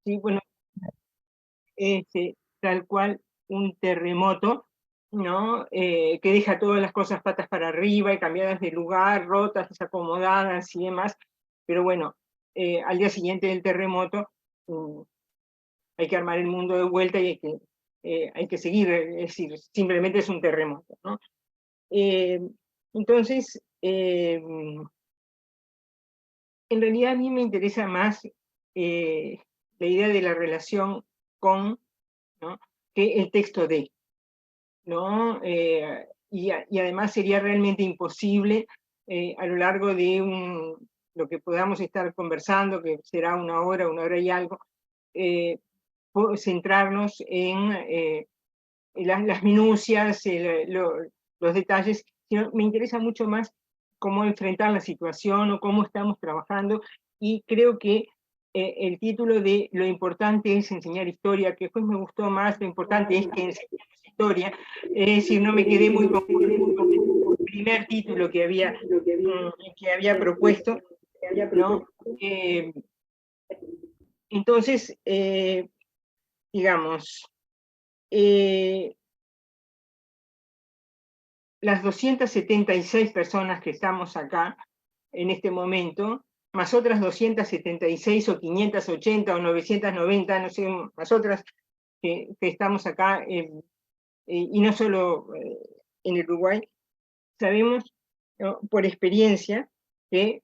Sí, bueno, tal cual un terremoto, ¿no? Que deja todas las cosas patas para arriba y cambiadas de lugar, rotas, desacomodadas y demás. Pero bueno, al día siguiente del terremoto mm, hay que armar el mundo de vuelta y hay que seguir, es decir, simplemente es un terremoto, ¿no? Eh, entonces, en realidad a mí me interesa más la idea de la relación con, ¿no? que el texto de, ¿no? Y además sería realmente imposible a lo largo de lo que podamos estar conversando, que será una hora y algo, eh, centrarnos en las minucias, los detalles, sino me interesa mucho más cómo enfrentar la situación o cómo estamos trabajando, y creo que el título de Lo importante es enseñar historia, que después me gustó más, lo importante es que enseñemos historia, es decir, no me quedé muy con el primer título que había propuesto, ¿no? Eh, entonces, digamos, eh, las 276 personas que estamos acá en este momento, más otras 276 o 580 o 990, no sé, más otras que estamos acá, y no solo en el Uruguay, sabemos, ¿no? Por experiencia que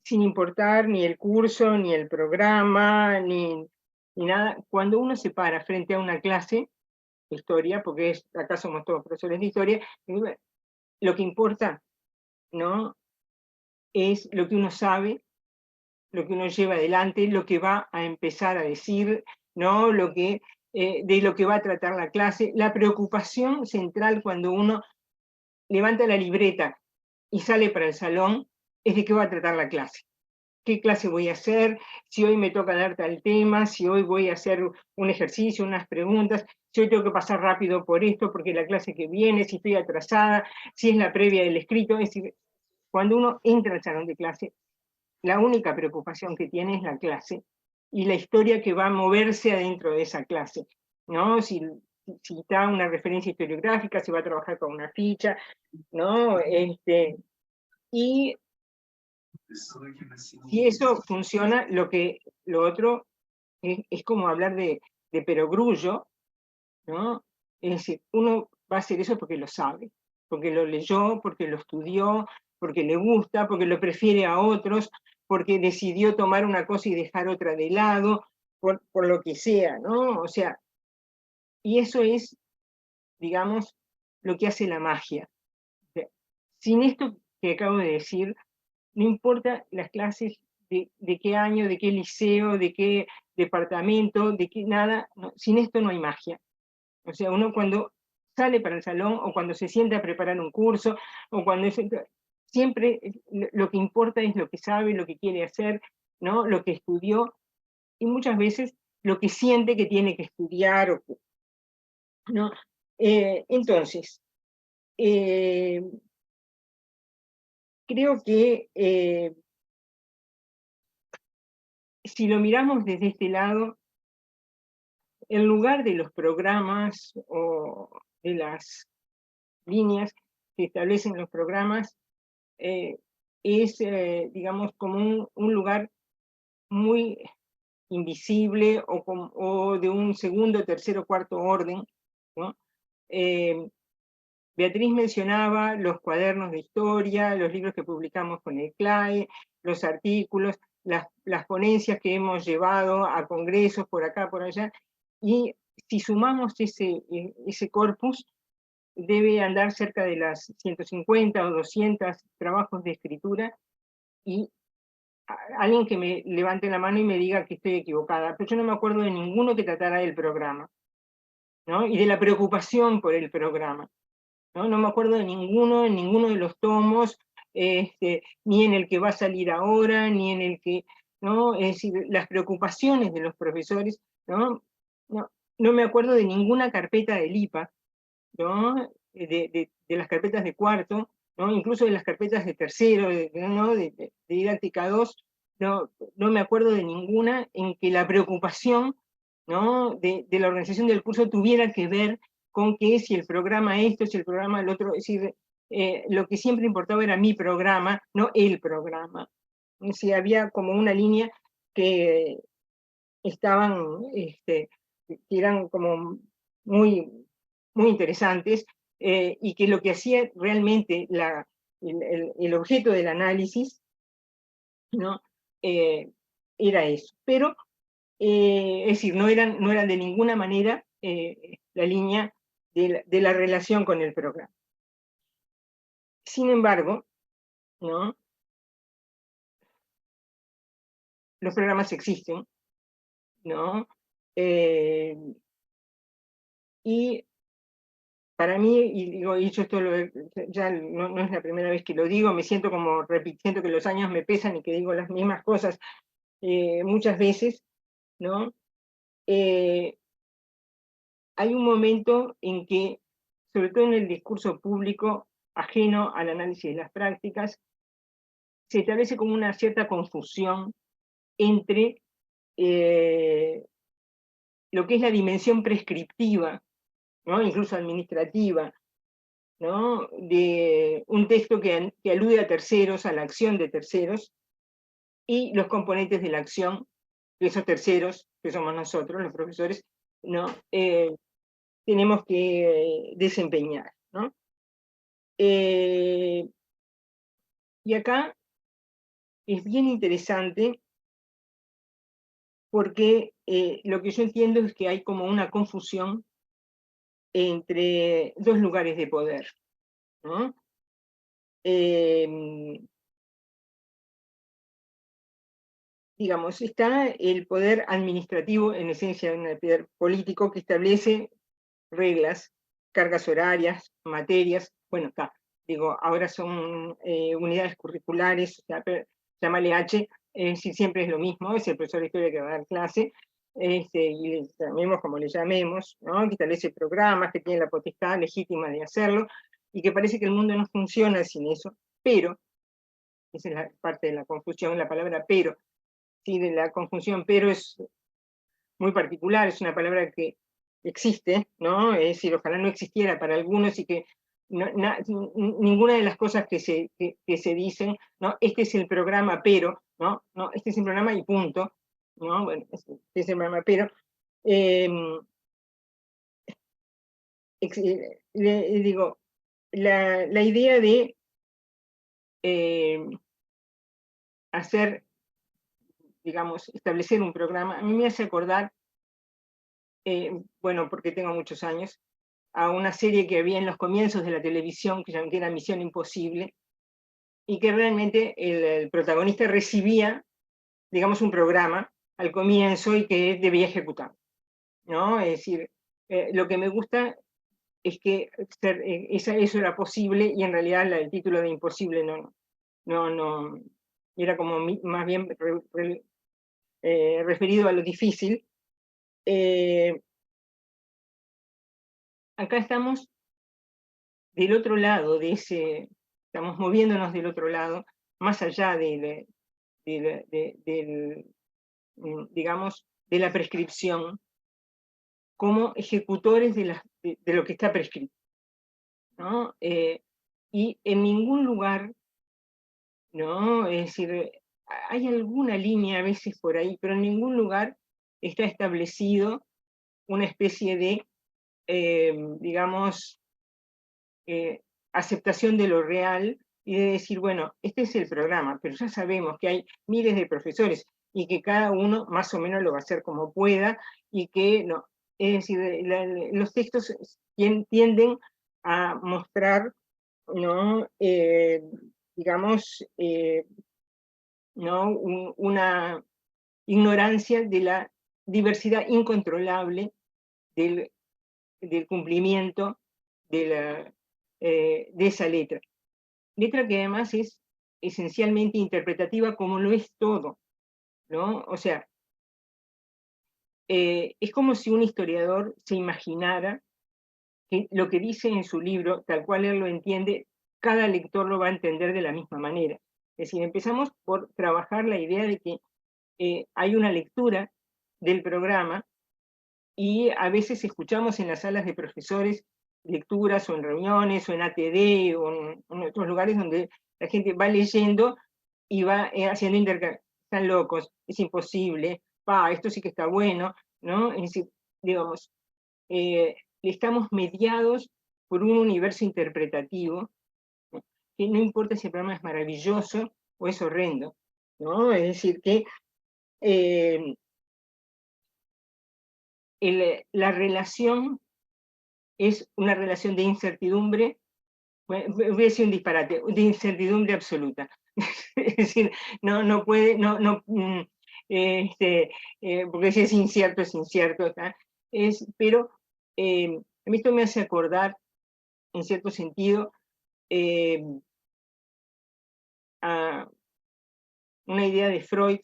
sin importar ni el curso, ni el programa, ni nada, cuando uno se para frente a una clase de historia, porque acá somos todos profesores de historia, lo que importa, ¿no? Es lo que uno sabe, lo que uno lleva adelante, lo que va a empezar a decir, ¿no? De lo que va a tratar la clase. La preocupación central cuando uno levanta la libreta y sale para el salón es de qué va a tratar la clase. ¿Qué clase voy a hacer? Si hoy me toca dar tal tema, si hoy voy a hacer un ejercicio, unas preguntas, si hoy tengo que pasar rápido por esto, porque la clase que viene, si estoy atrasada, si es la previa del escrito. Es decir, cuando uno entra al salón de clase, la única preocupación que tiene es la clase y la historia que va a moverse adentro de esa clase, ¿no? Si da una referencia historiográfica, si va a trabajar con una ficha, ¿no? Y si eso funciona, lo otro es como hablar de perogrullo, ¿no? Es decir, uno va a hacer eso porque lo sabe, porque lo leyó, porque lo estudió, porque le gusta, porque lo prefiere a otros, porque decidió tomar una cosa y dejar otra de lado, por lo que sea, ¿no? O sea, y eso es, digamos, lo que hace la magia. O sea, sin esto que acabo de decir, no importa las clases de qué año, de qué liceo, de qué departamento, de qué nada, no, sin esto no hay magia. O sea, uno cuando sale para el salón o cuando se siente a preparar un curso o siempre lo que importa es lo que sabe, lo que quiere hacer, ¿no? Lo que estudió, y muchas veces lo que siente que tiene que estudiar, ¿no? Entonces, eh, creo que si lo miramos desde este lado, en lugar de los programas o de las líneas que establecen los programas, eh, es, digamos, como un lugar muy invisible o de un segundo, tercero, cuarto orden, ¿no? Eh, Beatriz mencionaba los cuadernos de historia, los libros que publicamos con el CLAE, los artículos, las ponencias que hemos llevado a congresos por acá, por allá, y si sumamos ese corpus, debe andar cerca de las 150 o 200 trabajos de escritura, y alguien que me levante la mano y me diga que estoy equivocada, pero yo no me acuerdo de ninguno que tratara del programa, ¿no? Y de la preocupación por el programa, ¿no? No me acuerdo de ninguno, en ninguno de los tomos, ni en el que va a salir ahora, ni en el que, ¿no? Es decir, las preocupaciones de los profesores, ¿no? No, no me acuerdo de ninguna carpeta del IPA, ¿no? De las carpetas de cuarto, ¿no? Incluso de las carpetas de tercero, ¿no? De didáctica 2, no me acuerdo de ninguna en que la preocupación, ¿no?, de la organización del curso tuviera que ver con que si el programa esto, si el programa el otro. Es decir, lo que siempre importaba era mi programa, no el programa. Si había como una línea que estaban, que eran como muy, muy interesantes, y que lo que hacía realmente el objeto del análisis, ¿no?, era eso. Pero, es decir, no eran de ninguna manera la línea de la relación con el programa. Sin embargo, ¿no?, los programas existen, ¿no? Y para mí, y digo, y yo esto ya no es la primera vez que lo digo, me siento como repitiendo que los años me pesan y que digo las mismas cosas muchas veces, ¿no? Hay un momento en que, sobre todo en el discurso público, ajeno al análisis de las prácticas, se establece como una cierta confusión entre eh, lo que es la dimensión prescriptiva, ¿no?, incluso administrativa, ¿no?, de un texto que alude a terceros, a la acción de terceros, y los componentes de la acción de esos terceros, que somos nosotros, los profesores, ¿no?, tenemos que desempeñar, ¿no? Y acá es bien interesante porque lo que yo entiendo es que hay como una confusión entre dos lugares de poder, ¿no? Digamos, está el poder administrativo, en esencia un poder político que establece reglas, cargas horarias, materias. Bueno, está, digo, ahora son unidades curriculares, o sea, llámale H, si siempre es lo mismo, es el profesor de historia que va a dar clase, y le llamemos como le llamemos, ¿no?, que establece programas, que tiene la potestad legítima de hacerlo, y que parece que el mundo no funciona sin eso, pero, esa es la parte de la confusión, la palabra pero, sí, de la confusión, pero es muy particular, es una palabra que existe, ¿no? Es decir, ojalá no existiera para algunos y que ninguna de las cosas que se dicen, ¿no? Este es el programa, pero, ¿no? No, este es el programa y punto, ¿no? Bueno, este es el programa, pero, digo, la idea de hacer, digamos, establecer un programa, a mí me hace acordar, bueno, porque tengo muchos años, a una serie que había en los comienzos de la televisión, que era Misión Imposible, y que realmente el protagonista recibía, digamos, un programa al comienzo y que debía ejecutar, ¿no? Es decir, lo que me gusta es que eso era posible y en realidad el título de Imposible no era como más bien referido a lo difícil. Acá estamos del otro lado estamos moviéndonos del otro lado, más allá digamos, de la prescripción, como ejecutores de lo que está prescrito, ¿no? Y en ningún lugar, ¿no? Es decir, hay alguna línea a veces por ahí, pero en ningún lugar está establecido una especie de, digamos, aceptación de lo real y de decir, bueno, este es el programa, pero ya sabemos que hay miles de profesores y que cada uno más o menos lo va a hacer como pueda y que no. Es decir, los textos tienden a mostrar, ¿no? Digamos, ¿no? Una ignorancia de la diversidad incontrolable del cumplimiento de esa letra. Letra que además es esencialmente interpretativa como lo es todo, ¿no? O sea, es como si un historiador se imaginara que lo que dice en su libro, tal cual él lo entiende, cada lector lo va a entender de la misma manera. Es decir, empezamos por trabajar la idea de que hay una lectura del programa, y a veces escuchamos en las salas de profesores lecturas o en reuniones o en ATD o en otros lugares donde la gente va leyendo y va haciendo intercambio. Están locos, es imposible, esto sí que está bueno, ¿no? Es decir, digamos, estamos mediados por un universo interpretativo, ¿no? Que no importa si el programa es maravilloso o es horrendo, ¿no? Es decir, que la relación es una relación de incertidumbre, voy a decir un disparate, de incertidumbre absoluta. Es decir, no puede, porque si es incierto, es incierto. Pero a mí esto me hace acordar, en cierto sentido, a una idea de Freud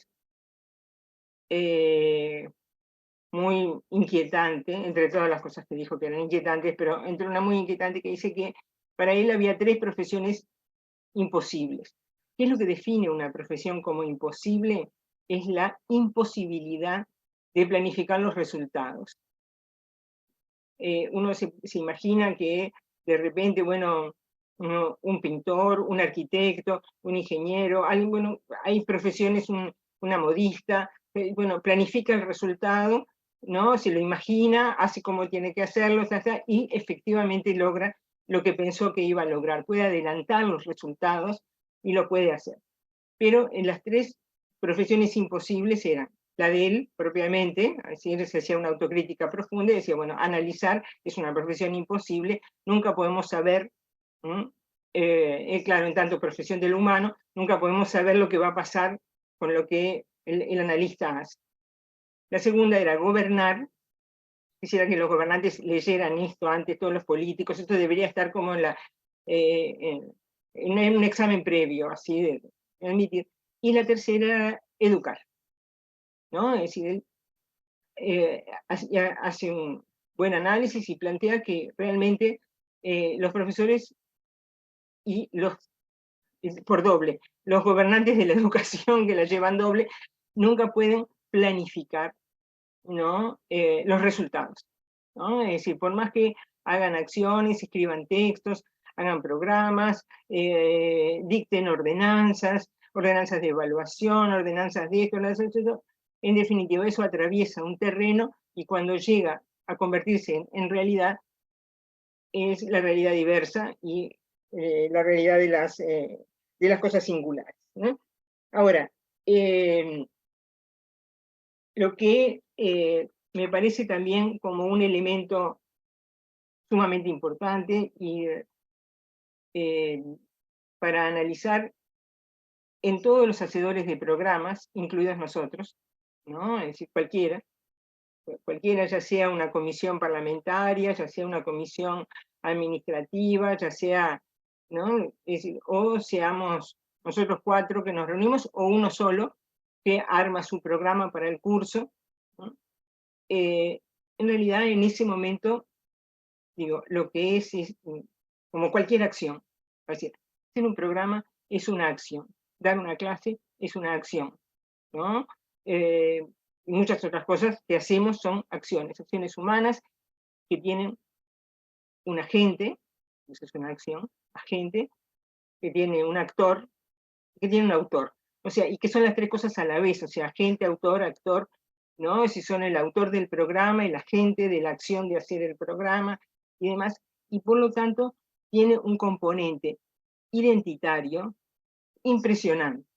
muy inquietante, entre todas las cosas que dijo que eran inquietantes, pero entre una muy inquietante que dice que para él había 3 profesiones imposibles. ¿Qué es lo que define una profesión como imposible? Es la imposibilidad de planificar los resultados. Uno se imagina que de repente, bueno, un pintor, un arquitecto, un ingeniero, bueno, hay profesiones, una modista, bueno, planifica el resultado, ¿no? Se lo imagina, hace como tiene que hacerlo, y efectivamente logra lo que pensó que iba a lograr. Puede adelantar los resultados y lo puede hacer. Pero en las 3 profesiones imposibles eran la de él propiamente, así se hacía una autocrítica profunda y decía, bueno, analizar es una profesión imposible, nunca podemos saber, claro, en tanto profesión del humano, nunca podemos saber lo que va a pasar con lo que el analista hace. La segunda era gobernar. Quisiera que los gobernantes leyeran esto antes, todos los políticos, esto debería estar como en un examen previo, así de admitir. Y la tercera era educar, ¿no? Es decir, él hace un buen análisis y plantea que realmente los profesores y por doble, los gobernantes de la educación que la llevan doble, nunca pueden planificar, ¿no? Los resultados, ¿no? Es decir, por más que hagan acciones, escriban textos, hagan programas, dicten ordenanzas de evaluación, ordenanzas de esto, en definitiva eso atraviesa un terreno y cuando llega a convertirse en realidad, es la realidad diversa y la realidad de las cosas singulares, ¿no? Ahora, lo que me parece también como un elemento sumamente importante y para analizar en todos los hacedores de programas, incluidos nosotros, ¿no? Es decir, cualquiera, ya sea una comisión parlamentaria, ya sea una comisión administrativa, ya sea, ¿no? Es decir, o seamos nosotros 4 que nos reunimos, o uno solo que arma su programa para el curso, ¿no? En realidad, en ese momento, digo, lo que es como cualquier acción. Es decir, hacer un programa es una acción, dar una clase es una acción, ¿no? Y muchas otras cosas que hacemos son acciones humanas que tienen un agente, eso es una acción, agente, que tiene un actor, que tiene un autor. O sea, y que son las 3 cosas a la vez, o sea, agente, autor, actor, ¿no? Si son el autor del programa, el agente de la acción de hacer el programa y demás, y por lo tanto tiene un componente identitario impresionante,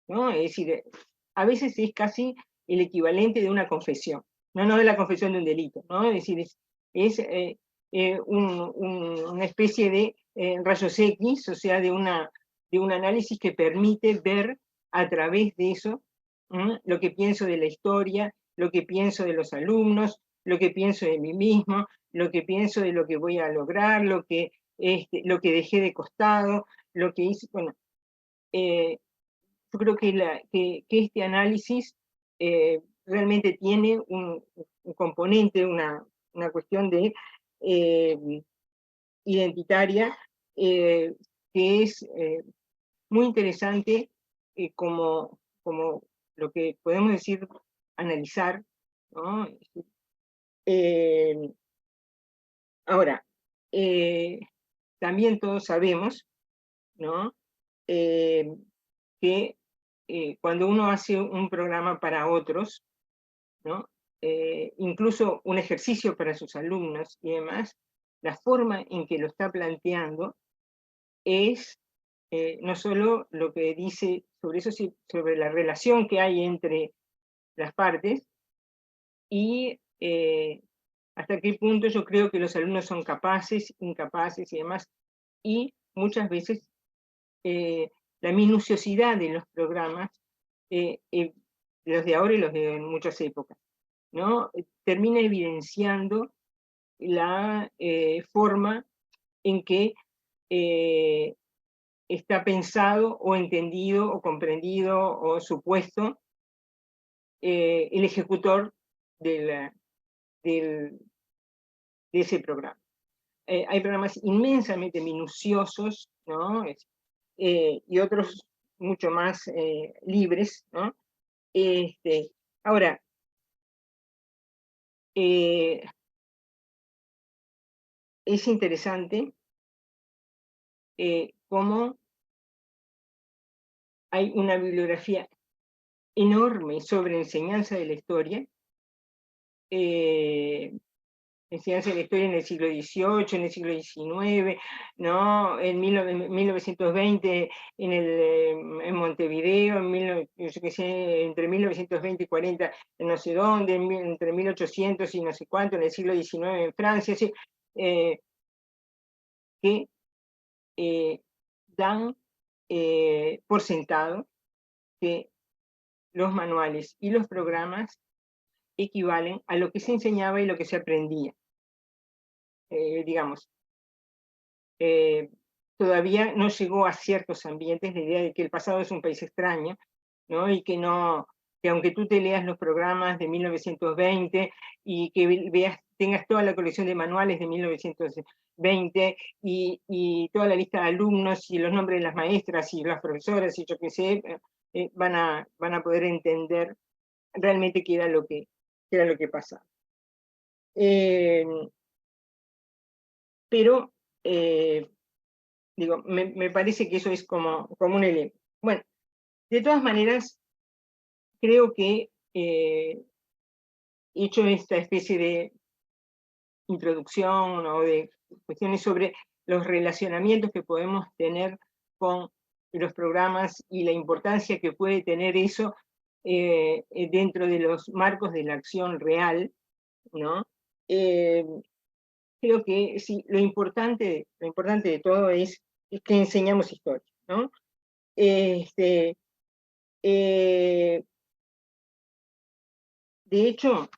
¿no? Es decir, a veces es casi el equivalente de una confesión, no de la confesión de un delito, ¿no? Es decir, es una especie de rayos X, o sea, de un análisis que permite ver a través de eso lo que pienso de la historia, lo que pienso de los alumnos, lo que pienso de mí mismo, lo que pienso de lo que voy a lograr, lo que dejé de costado, lo que hice, bueno, yo creo que este análisis realmente tiene un componente, una cuestión de identitaria, que es muy interesante como lo que podemos decir, analizar, ¿no? Ahora, también todos sabemos, ¿no? Que cuando uno hace un programa para otros, ¿no? Incluso un ejercicio para sus alumnos y demás, la forma en que lo está planteando es no solo lo que dice sobre eso, sobre la relación que hay entre las partes y hasta qué punto yo creo que los alumnos son capaces, incapaces y demás, y muchas veces la minuciosidad de los programas, los de ahora y los de muchas épocas, ¿no? Termina evidenciando la forma en que está pensado o entendido o comprendido o supuesto el ejecutor de ese programa. Hay programas inmensamente minuciosos, ¿no? Y otros mucho más libres, ¿no? Ahora, es interesante cómo hay una bibliografía enorme sobre enseñanza de la historia, enseñanza de la historia en el siglo XVIII, en el siglo XIX, ¿no? En 1920 en Montevideo, yo qué sé, entre 1920 y 40 en no sé dónde, entre 1800 y no sé cuánto, en el siglo XIX en Francia, ¿sí? Que dan por sentado que los manuales y los programas equivalen a lo que se enseñaba y lo que se aprendía. Digamos, todavía no llegó a ciertos ambientes la idea de que el pasado es un país extraño, ¿no? Y que aunque tú te leas los programas de 1920 y que tengas toda la colección de manuales de 1920 y toda la lista de alumnos y los nombres de las maestras y las profesoras y yo qué sé, van a poder entender realmente qué era lo que pasaba. Pero digo, me parece que eso es como un elemento. Bueno, de todas maneras, creo que hecho esta especie de introducción o de cuestiones sobre los relacionamientos que podemos tener con los programas y la importancia que puede tener eso dentro de los marcos de la acción real, ¿no? Creo que sí, lo importante de todo es que enseñamos historia, ¿no? De hecho,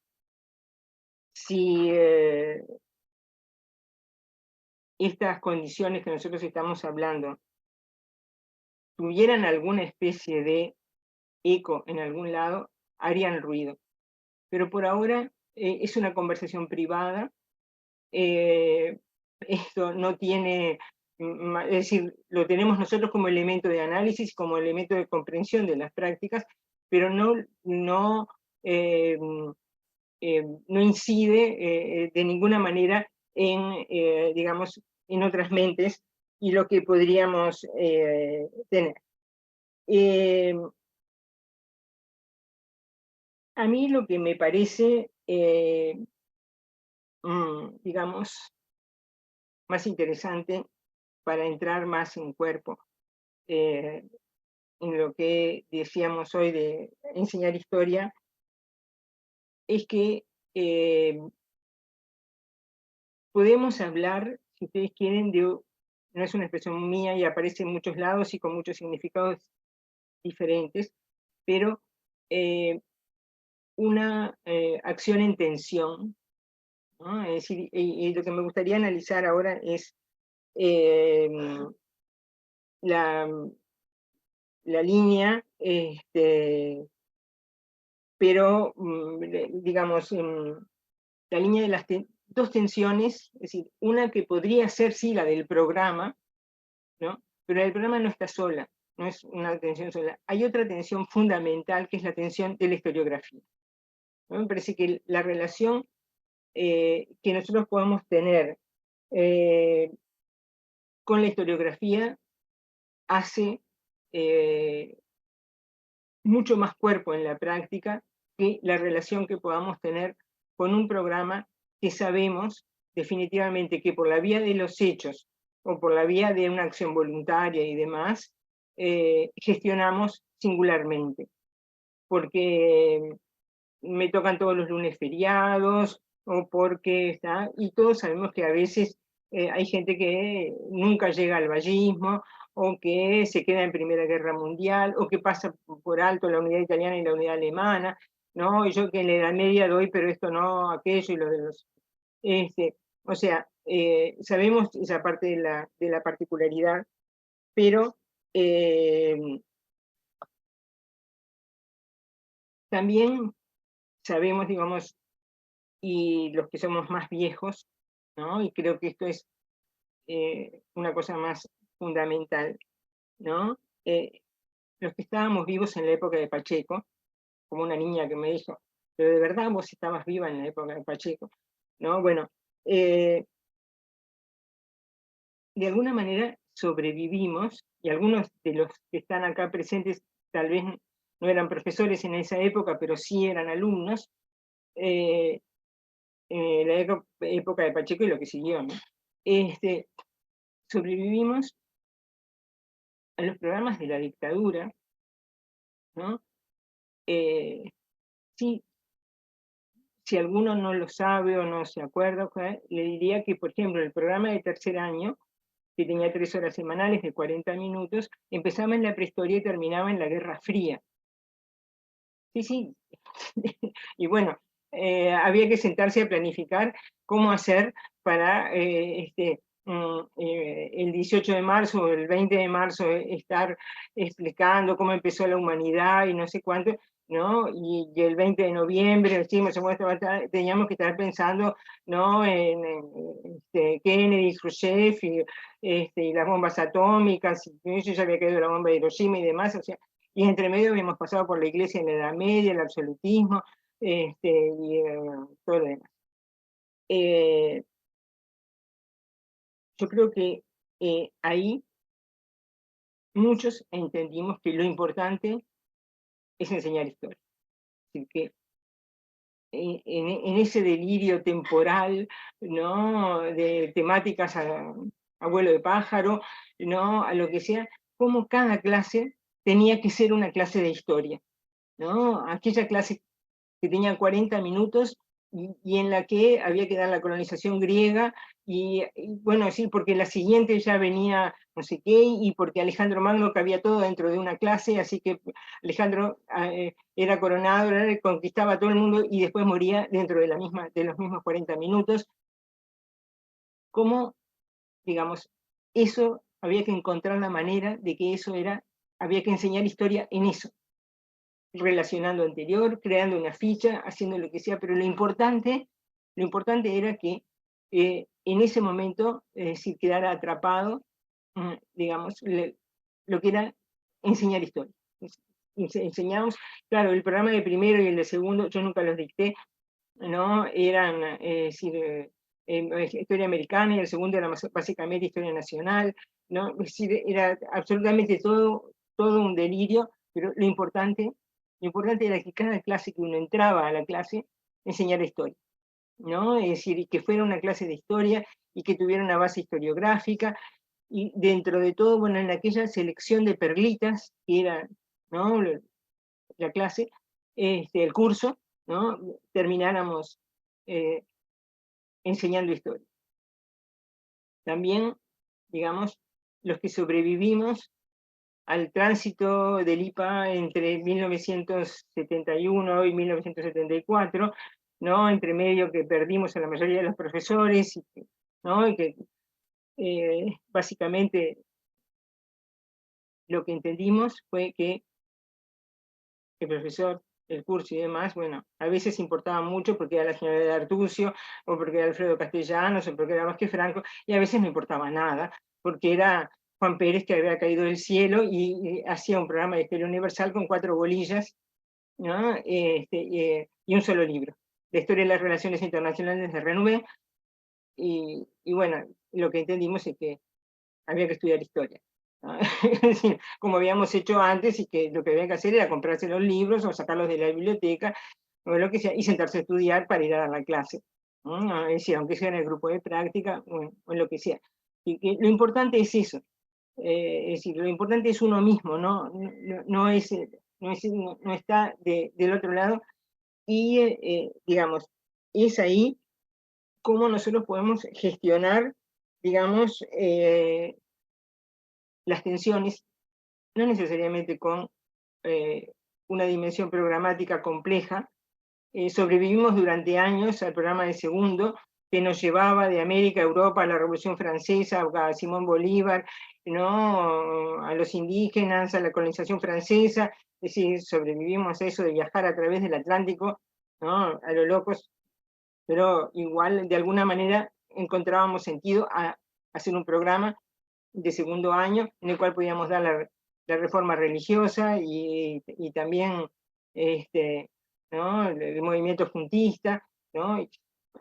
si estas condiciones que nosotros estamos hablando tuvieran alguna especie de eco en algún lado, harían ruido. Pero por ahora es una conversación privada. Esto no tiene, es decir, lo tenemos nosotros como elemento de análisis, como elemento de comprensión de las prácticas, pero no incide de ninguna manera en, digamos, en otras mentes y lo que podríamos tener. A mí lo que me parece, digamos, más interesante para entrar más en cuerpo en lo que decíamos hoy de enseñar historia, es que podemos hablar, si ustedes quieren, no es una expresión mía y aparece en muchos lados y con muchos significados diferentes, pero una acción en tensión, ¿no? Es decir, y lo que me gustaría analizar ahora es la línea, pero digamos, la línea de las dos tensiones, es decir, una que podría ser sí la del programa, ¿no? Pero el programa no está sola, no es una atención sola. Hay otra atención fundamental, que es la atención de la historiografía, ¿no? Me parece que la relación que nosotros podemos tener con la historiografía hace mucho más cuerpo en la práctica que la relación que podamos tener con un programa que sabemos definitivamente que por la vía de los hechos o por la vía de una acción voluntaria y demás, gestionamos singularmente. Porque me tocan todos los lunes feriados, o porque está, y todos sabemos que a veces hay gente que nunca llega al vallismo, o que se queda en Primera Guerra Mundial, o que pasa por alto la unidad italiana y la unidad alemana, ¿no? Y yo que en la Edad Media doy, pero esto no, aquello, y lo de los... o sea, sabemos esa parte de la particularidad, pero también sabemos, digamos, y los que somos más viejos, ¿no? Y creo que esto es una cosa más fundamental, ¿no? Los que estábamos vivos en la época de Pacheco, como una niña que me dijo, pero de verdad vos estabas viva en la época de Pacheco, ¿no? Bueno, de alguna manera sobrevivimos, y algunos de los que están acá presentes tal vez no eran profesores en esa época, pero sí eran alumnos, la época de Pacheco y lo que siguió, ¿no? Sobrevivimos a los programas de la dictadura, ¿no? Sí, si alguno no lo sabe o no se acuerda, le diría que, por ejemplo, el programa de tercer año, que tenía 3 horas semanales de 40 minutos, empezaba en la prehistoria y terminaba en la Guerra Fría. Sí, sí. Y bueno, había que sentarse a planificar cómo hacer para el 18 de marzo o el 20 de marzo estar explicando cómo empezó la humanidad y no sé cuánto, ¿no? Y el 20 de noviembre, decimos, teníamos que estar pensando, ¿no? En Kennedy, Khrushchev y las bombas atómicas, y yo ya había caído la bomba de Hiroshima y demás, o sea, y entre medio habíamos pasado por la iglesia en la Edad Media, el absolutismo, y todo lo demás. Yo creo que ahí muchos entendimos que lo importante es enseñar historia. Así que en ese delirio temporal, ¿no? De temáticas a vuelo de pájaro, ¿no? A lo que sea, como cada clase tenía que ser una clase de historia, ¿no? Aquella clase que tenía 40 minutos y en la que había que dar la colonización griega, y bueno, sí, porque la siguiente ya venía no sé qué, y porque Alejandro Magno cabía todo dentro de una clase, así que Alejandro era coronado, conquistaba a todo el mundo y después moría dentro de los mismos 40 minutos. ¿Cómo, digamos, eso había que encontrar la manera de que eso había que enseñar historia en eso? Relacionando anterior, creando una ficha, haciendo lo que sea, pero lo importante era que en ese momento, si quedara atrapado, digamos, lo que era enseñar historia. Enseñamos, claro, el programa de primero y el de segundo, yo nunca los dicté, ¿no? Eran, historia americana, y el segundo era básicamente historia nacional, ¿no? Es decir, era absolutamente todo un delirio, pero lo importante era que cada clase que uno entraba a la clase enseñara historia, ¿no? Es decir, que fuera una clase de historia y que tuviera una base historiográfica, y dentro de todo, bueno, en aquella selección de perlitas que era, ¿no? La clase, el curso, ¿no? Termináramos enseñando historia. También, digamos, los que sobrevivimos al tránsito del IPA entre 1971 y 1974, ¿no? Entre medio que perdimos a la mayoría de los profesores, ¿no? Y que básicamente lo que entendimos fue que el profesor, el curso y demás, bueno, a veces importaba mucho porque era la señora de Artucio, o porque era Alfredo Castellanos, o porque era Vázquez Franco, y a veces no importaba nada, porque era Juan Pérez, que había caído del cielo, y hacía un programa de historia universal con 4 bolillas, ¿no? Y un solo libro, la historia de las relaciones internacionales de Renouven, y bueno, lo que entendimos es que había que estudiar historia, ¿no? Es decir, como habíamos hecho antes, y que lo que había que hacer era comprarse los libros o sacarlos de la biblioteca, o lo que sea, y sentarse a estudiar para ir a dar la clase, ¿no? Es decir, aunque sea en el grupo de práctica, o en lo que sea. Y que lo importante es eso, es decir, lo importante es uno mismo, no está del otro lado, y digamos, es ahí cómo nosotros podemos gestionar, digamos, las tensiones, no necesariamente con una dimensión programática compleja. Sobrevivimos durante años al programa de segundo, que nos llevaba de América a Europa, a la Revolución Francesa, a Simón Bolívar, ¿no? A los indígenas, a la colonización francesa. Es decir, sobrevivimos a eso de viajar a través del Atlántico, ¿no? A lo locos, pero igual de alguna manera encontrábamos sentido a hacer un programa de segundo año en el cual podíamos dar la reforma religiosa, y también ¿no? El movimiento juntista, ¿no?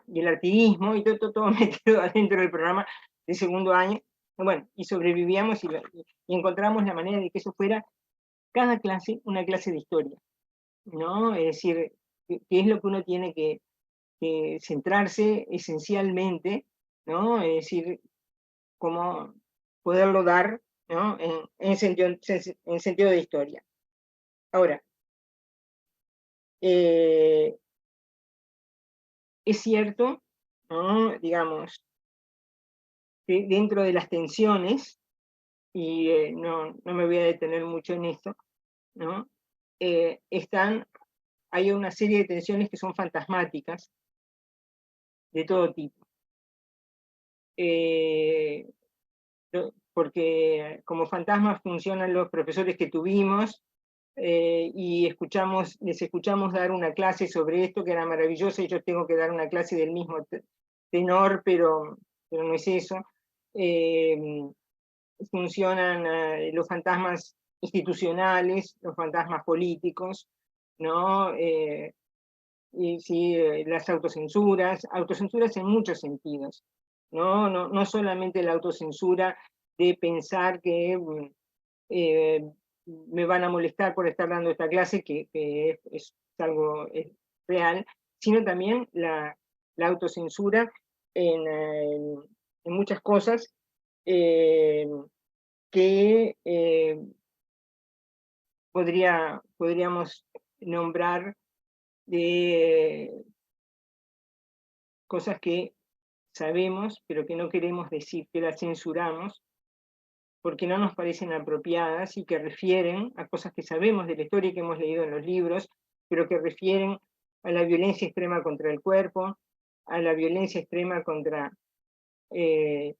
Y el artiguismo, y todo metido adentro del programa de segundo año. Bueno, y sobrevivíamos, y encontramos la manera de que eso fuera cada clase una clase de historia, ¿no? Es decir, que es lo que uno tiene que centrarse esencialmente, ¿no? Es decir, cómo poderlo dar, ¿no? En sentido de historia. Ahora, es cierto, ¿no? Digamos, que dentro de las tensiones, y no me voy a detener mucho en esto, ¿no? Hay una serie de tensiones que son fantasmáticas, de todo tipo. Porque como fantasmas funcionan los profesores que tuvimos, y les escuchamos dar una clase sobre esto que era maravillosa, y yo tengo que dar una clase del mismo tenor, pero no es eso. Funcionan los fantasmas institucionales, los fantasmas políticos, ¿no? Y sí, las autocensuras en muchos sentidos, no solamente la autocensura de pensar que eh, me van a molestar por estar dando esta clase, que es algo real, sino también la autocensura en muchas cosas, eh, que podríamos nombrar de cosas que sabemos, pero que no queremos decir, que las censuramos, porque no nos parecen apropiadas, y que refieren a cosas que sabemos de la historia y que hemos leído en los libros, pero que refieren a la violencia extrema contra el cuerpo, a la violencia extrema contra eh,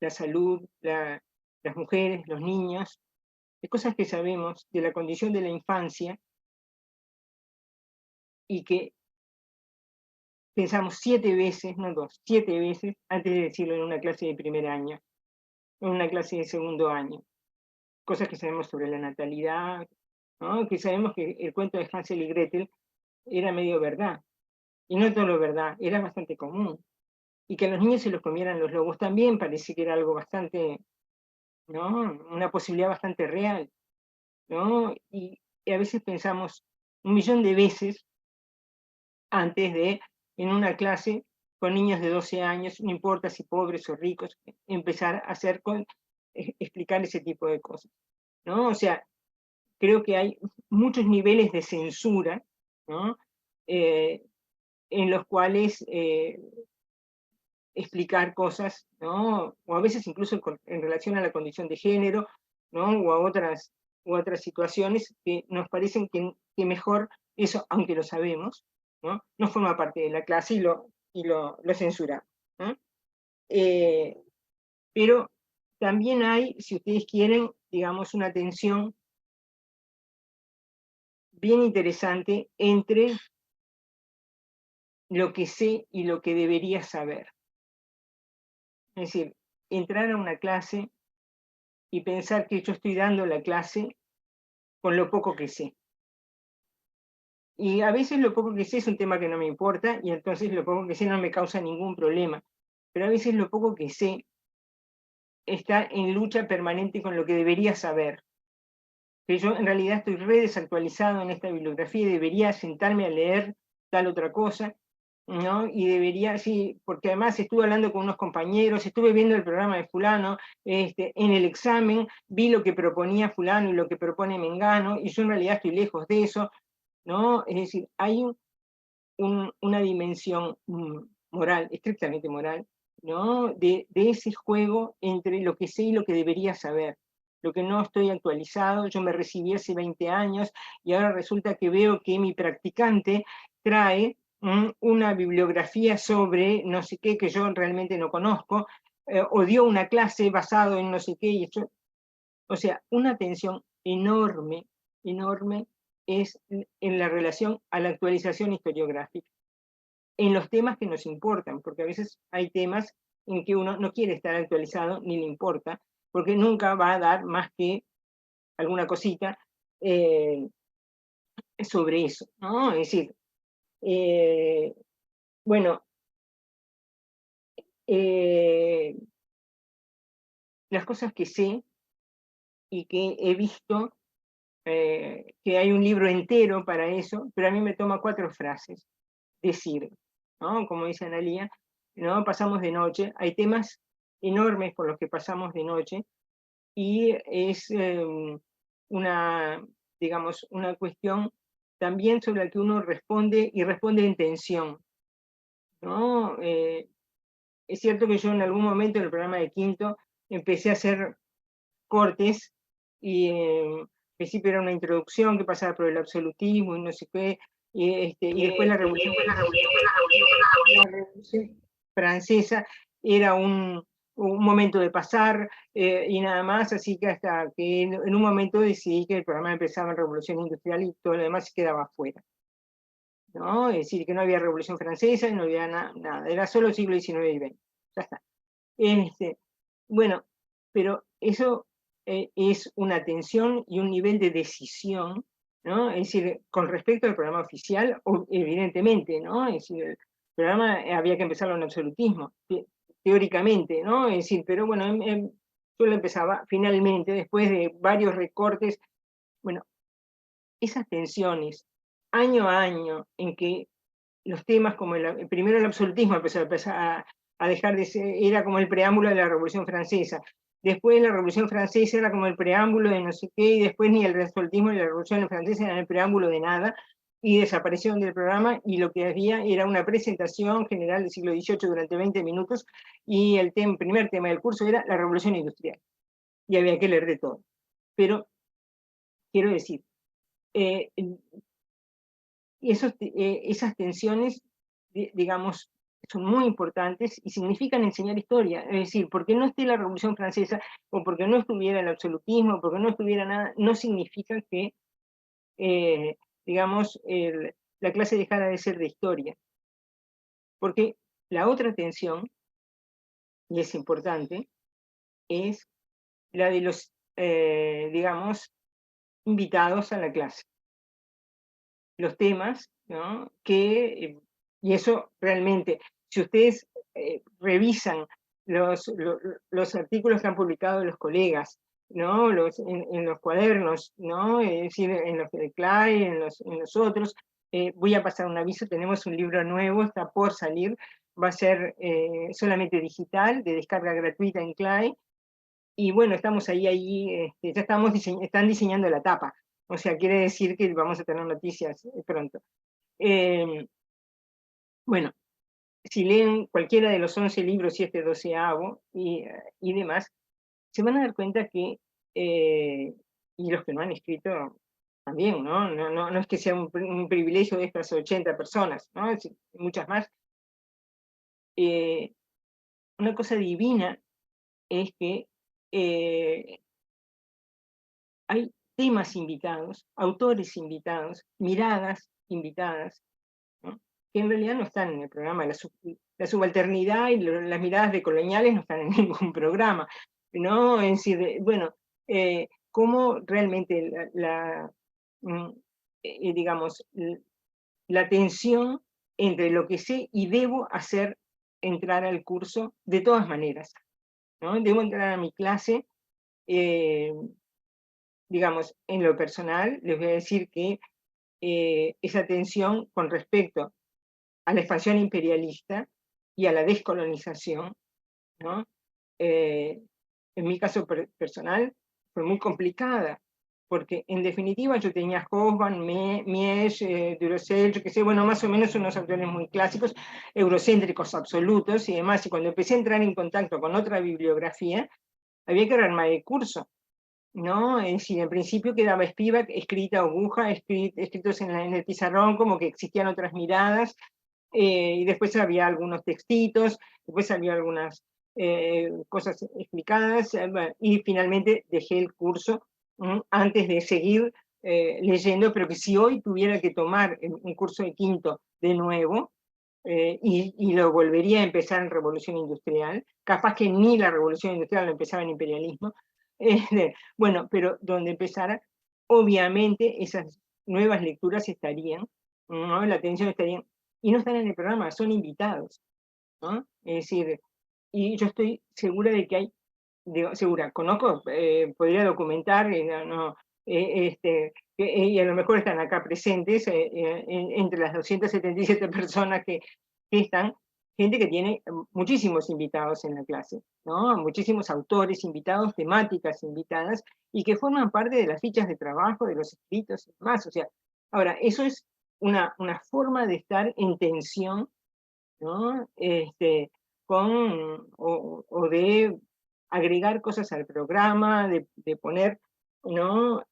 la salud, las mujeres, los niños, de cosas que sabemos de la condición de la infancia, y que pensamos 7 veces, no 2, 7 veces antes de decirlo en una clase de primer año, en una clase de segundo año. Cosas que sabemos sobre la natalidad, ¿no? Que sabemos que el cuento de Hansel y Gretel era medio verdad, y no todo lo verdad, era bastante común. Y que a los niños se los comieran los lobos también parece que era algo bastante, ¿no? Una posibilidad bastante real, ¿no? Y a veces pensamos 1.000.000 de veces antes de, en una clase con niños de 12 años, no importa si pobres o ricos, empezar a explicar ese tipo de cosas, ¿no? O sea, creo que hay muchos niveles de censura, ¿no? En los cuales explicar cosas, ¿no? O a veces incluso en relación a la condición de género, ¿no? O a otras situaciones que nos parecen que mejor eso, aunque lo sabemos, no forma parte de la clase, y lo censuramos, ¿no? Pero también hay, si ustedes quieren, digamos, una tensión bien interesante entre lo que sé y lo que debería saber. Es decir, entrar a una clase y pensar que yo estoy dando la clase con lo poco que sé. Y a veces lo poco que sé es un tema que no me importa, y entonces lo poco que sé no me causa ningún problema. Pero a veces lo poco que sé está en lucha permanente con lo que debería saber. Que yo en realidad estoy re desactualizado en esta bibliografía y debería sentarme a leer tal otra cosa, ¿no? Y debería, sí, porque además estuve hablando con unos compañeros, estuve viendo el programa de fulano, en el examen vi lo que proponía fulano y lo que propone Mengano, y yo en realidad estoy lejos de eso, ¿no? Es decir, hay una dimensión moral, estrictamente moral, ¿no? De ese juego entre lo que sé y lo que debería saber. Lo que no estoy actualizado, yo me recibí hace 20 años y ahora resulta que veo que mi practicante trae una bibliografía sobre no sé qué que yo realmente no conozco, o dio una clase basado en no sé qué, y esto, o sea, una tensión enorme, enorme es en la relación a la actualización historiográfica, en los temas que nos importan, porque a veces hay temas en que uno no quiere estar actualizado ni le importa, porque nunca va a dar más que alguna cosita eh, sobre eso, ¿no? Es decir, eh, bueno, eh, las cosas que sé y que he visto, que hay un libro entero para eso, pero a mí me toma 4 frases decir, ¿no? Como dice Analía, ¿no? Pasamos de noche, hay temas enormes por los que pasamos de noche, y es una, digamos, una cuestión también sobre la que uno responde y responde en tensión, ¿no? Es cierto que yo en algún momento en el programa de quinto empecé a hacer cortes y en principio era una introducción que pasaba por el absolutismo y no sé qué, y después la Revolución Francesa era un momento de pasar y nada más, así que hasta que en un momento decidí que el programa empezaba en Revolución Industrial y todo lo demás se quedaba afuera, ¿no? Es decir, que no había Revolución Francesa y no había nada, era solo el siglo XIX y XX, ya está. Bueno, pero eso es una tensión y un nivel de decisión, ¿no? Es decir, con respecto al programa oficial, evidentemente, ¿no? Es decir, el programa había que empezarlo en absolutismo, teóricamente, ¿no? Es decir, pero bueno, yo lo empezaba finalmente, después de varios recortes, bueno, esas tensiones, año a año, en que los temas como primero el absolutismo empezó a dejar de ser, era como el preámbulo de la Revolución Francesa, después la Revolución Francesa era como el preámbulo de no sé qué, y después ni el absolutismo ni la Revolución Francesa eran el preámbulo de nada, y desaparecieron del programa, y lo que había era una presentación general del siglo XVIII durante 20 minutos, y el primer tema del curso era la Revolución Industrial, y había que leer de todo. Pero, quiero decir, esas tensiones, digamos, son muy importantes y significan enseñar historia. Es decir, porque no esté la Revolución Francesa o porque no estuviera el absolutismo, porque no estuviera nada, no significa que, digamos, la clase dejara de ser de historia. Porque la otra tensión, y es importante, es la de los, digamos, invitados a la clase. Los temas, ¿no? Y eso realmente, si ustedes revisan los artículos que han publicado los colegas, ¿no? En los cuadernos, ¿no? Es decir, en los de CLAE, en los otros, voy a pasar un aviso, tenemos un libro nuevo, está por salir, va a ser solamente digital, de descarga gratuita en CLAE, y bueno, estamos ahí, ya están diseñando la tapa, o sea, quiere decir que vamos a tener noticias pronto. Bueno, si leen cualquiera de los 11 libros y este 12avo y demás, se van a dar cuenta que, y los que no han escrito también, ¿no? No es que sea un privilegio de estas 80 personas, ¿no? Es decir, muchas más. Una cosa divina es que hay temas invitados, autores invitados, miradas invitadas, ¿no? Que en realidad no están en el programa. La la subalternidad y las miradas decoloniales no están en ningún programa, ¿no? Es decir, bueno, cómo realmente digamos, la tensión entre lo que sé y debo hacer entrar al curso de todas maneras, ¿no? Debo entrar a mi clase, digamos, en lo personal, les voy a decir que esa tensión con respecto a la expansión imperialista y a la descolonización, ¿no? En mi caso personal fue muy complicada, porque en definitiva yo tenía Hoffman, Mies, Duracell, yo qué sé, bueno, más o menos unos autores muy clásicos, eurocéntricos absolutos y demás, y cuando empecé a entrar en contacto con otra bibliografía, había que rearmar el curso, ¿no? Es decir, en principio quedaba Spivak, escrita aguja, escritos en el pizarrón, como que existían otras miradas, y después había algunos textitos, después había algunas cosas explicadas, bueno, y finalmente dejé el curso antes de seguir leyendo, pero que si hoy tuviera que tomar un curso de quinto de nuevo, y lo volvería a empezar en Revolución Industrial, capaz que ni la Revolución Industrial lo empezaba en imperialismo, bueno, pero donde empezara, obviamente esas nuevas lecturas estarían, ¿no? La atención estaría, y no están en el programa, son invitados, ¿no? Es decir, y yo estoy segura de que hay, segura, conozco, podría documentar, no, y a lo mejor están acá presentes, entre las 277 personas que están, gente que tiene muchísimos invitados en la clase, ¿no? Muchísimos autores invitados, temáticas invitadas, y que forman parte de las fichas de trabajo, de los escritos y demás. O sea, ahora, eso es una forma de estar en tensión, ¿no? O de agregar cosas al programa, de poner, ¿no?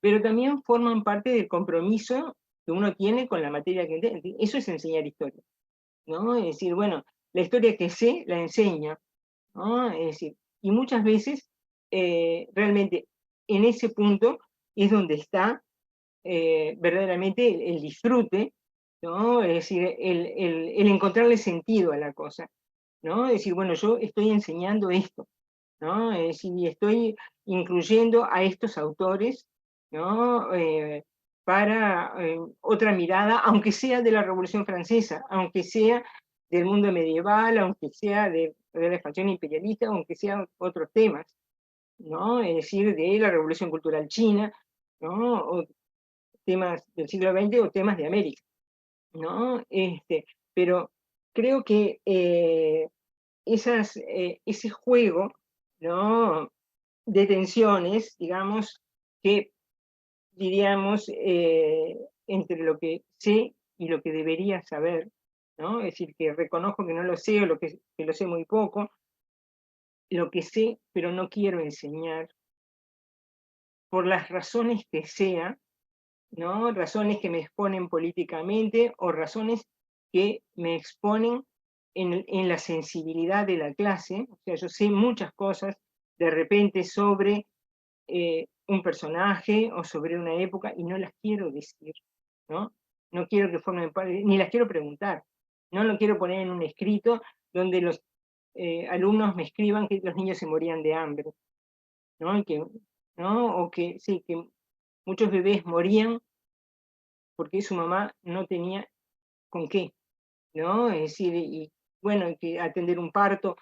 Pero también forman parte del compromiso que uno tiene con la materia que entiende. Eso es enseñar historia, ¿no? Es decir, bueno, la historia que sé, la enseño, ¿no? Es decir, y muchas veces, realmente, en ese punto es donde está verdaderamente el disfrute, ¿no? Es decir, el encontrarle sentido a la cosa, ¿no? Es decir, bueno, yo estoy enseñando esto, ¿no? Es decir, y estoy incluyendo a estos autores, ¿no? Para otra mirada, aunque sea de la Revolución Francesa, aunque sea del mundo medieval, aunque sea de la expansión imperialista, aunque sean otros temas, ¿no? Es decir, de la Revolución Cultural China, ¿no? O temas del siglo XX o temas de América, ¿no? Pero creo que ese juego, ¿no? De tensiones, digamos, que diríamos entre lo que sé y lo que debería saber, ¿no? Es decir, que reconozco que no lo sé o que lo sé muy poco, lo que sé, pero no quiero enseñar, por las razones que sea, ¿no? Razones que me exponen políticamente o razones que me exponen en la sensibilidad de la clase. O sea, yo sé muchas cosas de repente sobre un personaje o sobre una época y no las quiero decir, ¿no? No quiero que formen parte, ni las quiero preguntar. No lo quiero poner en un escrito donde los alumnos me escriban que los niños se morían de hambre, ¿no? ¿no? O que sí, que muchos bebés morían porque su mamá no tenía con qué, ¿no? Es decir, y bueno, que atender un parto,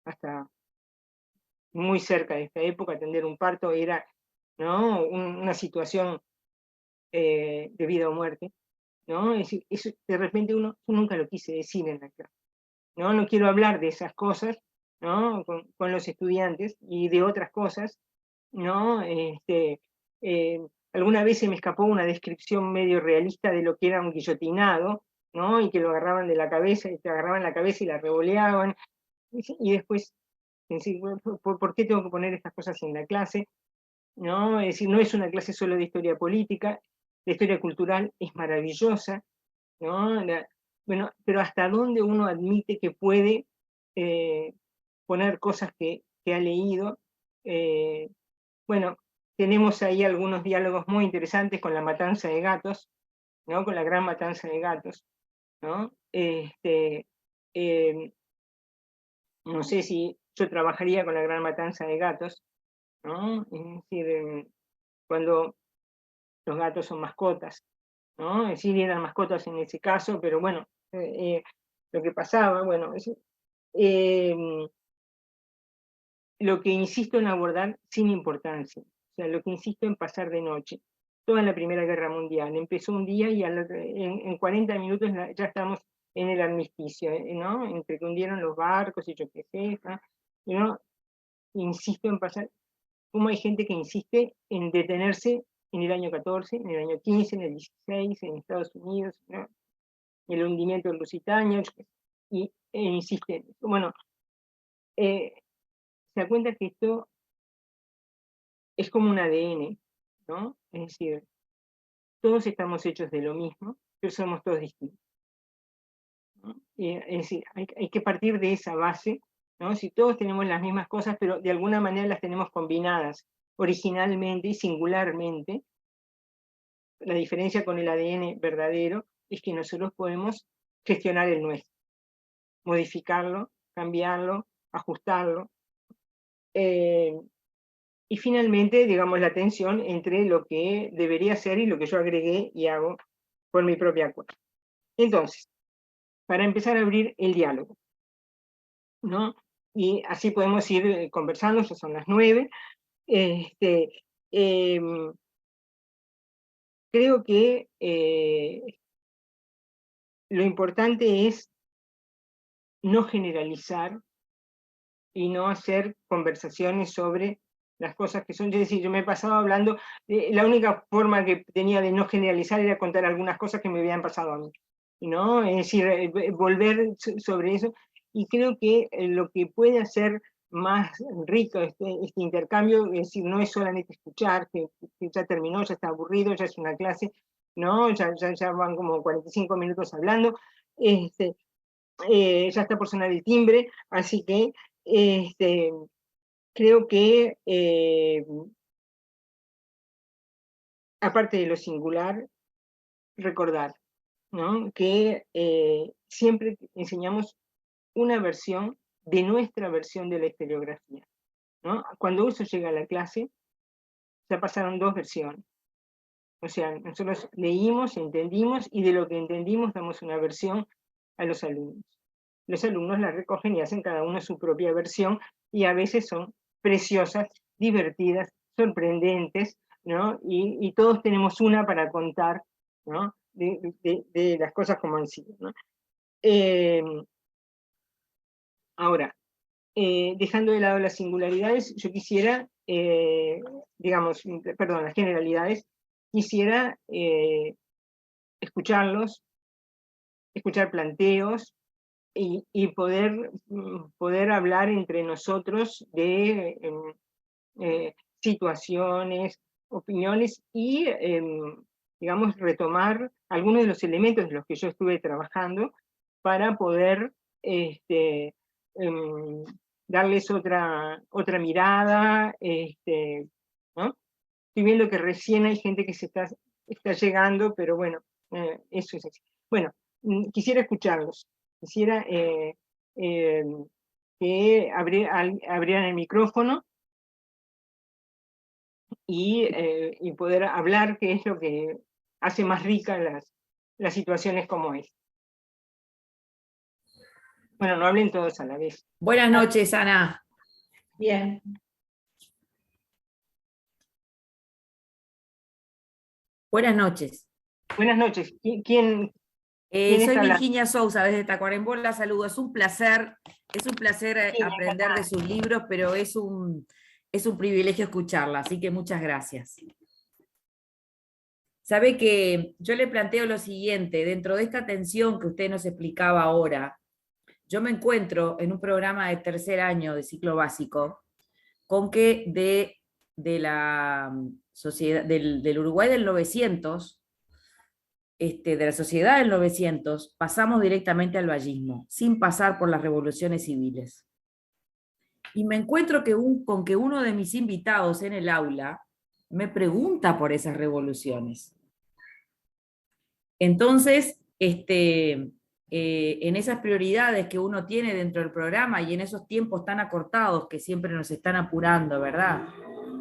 hasta muy cerca de esta época, atender un parto era, ¿no? Una situación de vida o muerte, ¿no? Es decir, eso, de repente yo nunca lo quise decir en la clase, ¿no? No quiero hablar de esas cosas, ¿no? Con los estudiantes y de otras cosas, ¿no? Eh, alguna vez se me escapó una descripción medio realista de lo que era un guillotinado, ¿no? Y que lo agarraban de la cabeza, y te agarraban la cabeza y la revoleaban, y después pensé, bueno, ¿por qué tengo que poner estas cosas en la clase? ¿No? Es decir, no es una clase solo de historia política, la historia cultural es maravillosa, ¿no? Bueno, pero hasta dónde uno admite que puede poner cosas que ha leído. Bueno, tenemos ahí algunos diálogos muy interesantes con La matanza de gatos, ¿no? Con la gran matanza de gatos, ¿no? No sé si yo trabajaría con la gran matanza de gatos, ¿no? Es decir, cuando los gatos son mascotas, ¿no? Es decir, eran mascotas en ese caso, pero bueno, lo que pasaba, bueno, lo que insisto en abordar sin importancia, o sea, lo que insisto en pasar de noche. Toda la Primera Guerra Mundial empezó un día y en 40 minutos ya estamos en el armisticio, ¿no? Entre que hundieron los barcos y yo qué sé, ¿no? Insisto en pasar, como hay gente que insiste en detenerse en el año 14, en el año 15, en el 16, en Estados Unidos, ¿no? El hundimiento del Lusitania, e insiste. Bueno, se da cuenta que esto es como un ADN, ¿no? Es decir, todos estamos hechos de lo mismo, pero somos todos distintos, ¿no? Es decir, hay que partir de esa base, ¿no? Si todos tenemos las mismas cosas, pero de alguna manera las tenemos combinadas originalmente y singularmente, la diferencia con el ADN verdadero es que nosotros podemos gestionar el nuestro, modificarlo, cambiarlo, ajustarlo. Y finalmente, digamos, la tensión entre lo que debería ser y lo que yo agregué y hago por mi propia cuenta. Entonces, para empezar a abrir el diálogo, ¿no? Y así podemos ir conversando, ya son las 9. Creo que lo importante es no generalizar y no hacer conversaciones sobre las cosas que son. Es decir, yo me he pasado hablando, la única forma que tenía de no generalizar era contar algunas cosas que me habían pasado a mí, ¿no? Es decir, volver sobre eso, y creo que lo que puede hacer más rico este intercambio, es decir, no es solamente escuchar, que ya terminó, ya está aburrido, ya es una clase, ¿no? Ya van como 45 minutos hablando, ya está por sonar el timbre, así que creo que aparte de lo singular, recordar, ¿no? Que siempre enseñamos una versión de nuestra versión de la historiografía, ¿no? Cuando eso llega a la clase, ya pasaron 2 versiones. O sea, nosotros leímos, entendimos, y de lo que entendimos damos una versión a los alumnos. Los alumnos la recogen y hacen cada uno su propia versión, y a veces son preciosas, divertidas, sorprendentes, ¿no? Y todos tenemos una para contar, ¿no? De las cosas como han sido, ¿no? Ahora, dejando de lado las singularidades, yo quisiera, digamos, perdón, las generalidades, quisiera escucharlos, escuchar planteos, y poder hablar entre nosotros de situaciones, opiniones, y, digamos, retomar algunos de los elementos de los que yo estuve trabajando para poder em, darles otra mirada, ¿no? Estoy viendo que recién hay gente que está llegando, pero bueno, eso es así. Bueno, quisiera escucharlos, quisiera que abrieran el micrófono y poder hablar, que es lo que hace más ricas las situaciones como esta. Bueno, no hablen todos a la vez. Buenas noches, Ana. Bien. Buenas noches. Buenas noches. ¿Quién Soy está hablando? Virginia Sousa, desde Tacuarembó, la saludo. Es un placer Sí, aprender de sus libros, pero es un privilegio escucharla, así que muchas gracias. Sabe que yo le planteo lo siguiente, dentro de esta tensión que usted nos explicaba ahora, yo me encuentro en un programa de 3er año de ciclo básico, con que de la sociedad, del Uruguay del 900, de la sociedad del 900, pasamos directamente al vallismo, sin pasar por las revoluciones civiles. Y me encuentro con que uno de mis invitados en el aula me pregunta por esas revoluciones. Entonces, en esas prioridades que uno tiene dentro del programa y en esos tiempos tan acortados que siempre nos están apurando, ¿verdad?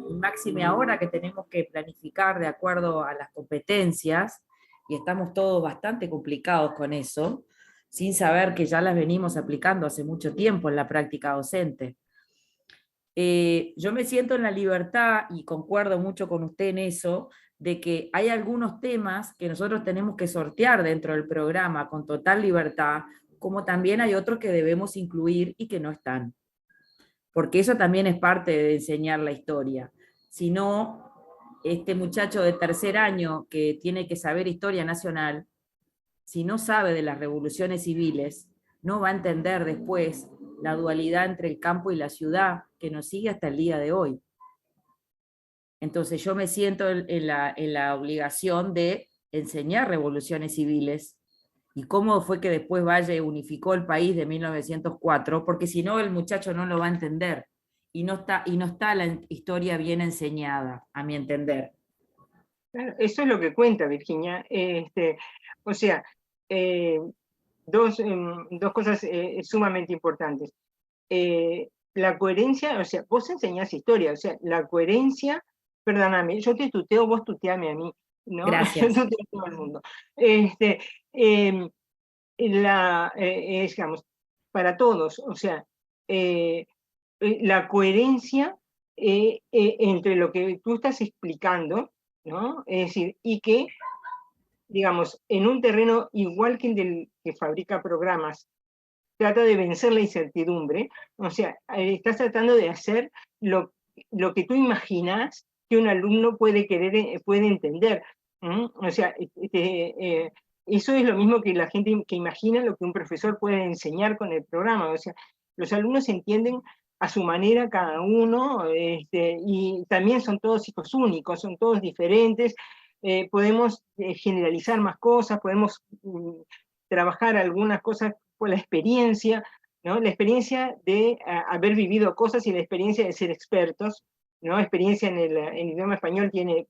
Y máxime ahora que tenemos que planificar de acuerdo a las competencias, y estamos todos bastante complicados con eso, sin saber que ya las venimos aplicando hace mucho tiempo en la práctica docente. Yo me siento en la libertad, y concuerdo mucho con usted en eso, de que hay algunos temas que nosotros tenemos que sortear dentro del programa con total libertad, como también hay otros que debemos incluir y que no están. Porque eso también es parte de enseñar la historia. Si no, este muchacho de tercer año que tiene que saber historia nacional, si no sabe de las revoluciones civiles, no va a entender después la dualidad entre el campo y la ciudad que nos sigue hasta el día de hoy. Entonces yo me siento en la obligación de enseñar revoluciones civiles y cómo fue que después Valle unificó el país de 1904, porque si no el muchacho no lo va a entender y no está la historia bien enseñada, a mi entender. Claro, eso es lo que cuenta Virginia. O sea, dos cosas sumamente importantes. La coherencia, o sea, vos enseñás historia, o sea, la coherencia, perdóname, yo te tuteo, vos tuteame a mí, ¿no? Gracias. Yo tuteo a todo el mundo. Digamos, para todos, o sea, la coherencia entre lo que tú estás explicando, ¿no? Es decir, y que, digamos, en un terreno igual que el del que fabrica programas, trata de vencer la incertidumbre, o sea, estás tratando de hacer lo que tú imaginas que un alumno puede querer, puede entender. O sea, eso es lo mismo que la gente que imagina lo que un profesor puede enseñar con el programa. O sea, los alumnos entienden a su manera cada uno, y también son todos hijos únicos, son todos diferentes. Podemos generalizar más cosas, podemos trabajar algunas cosas por la experiencia, ¿no? La experiencia de haber vivido cosas y la experiencia de ser expertos, ¿no? Experiencia en el idioma español tiene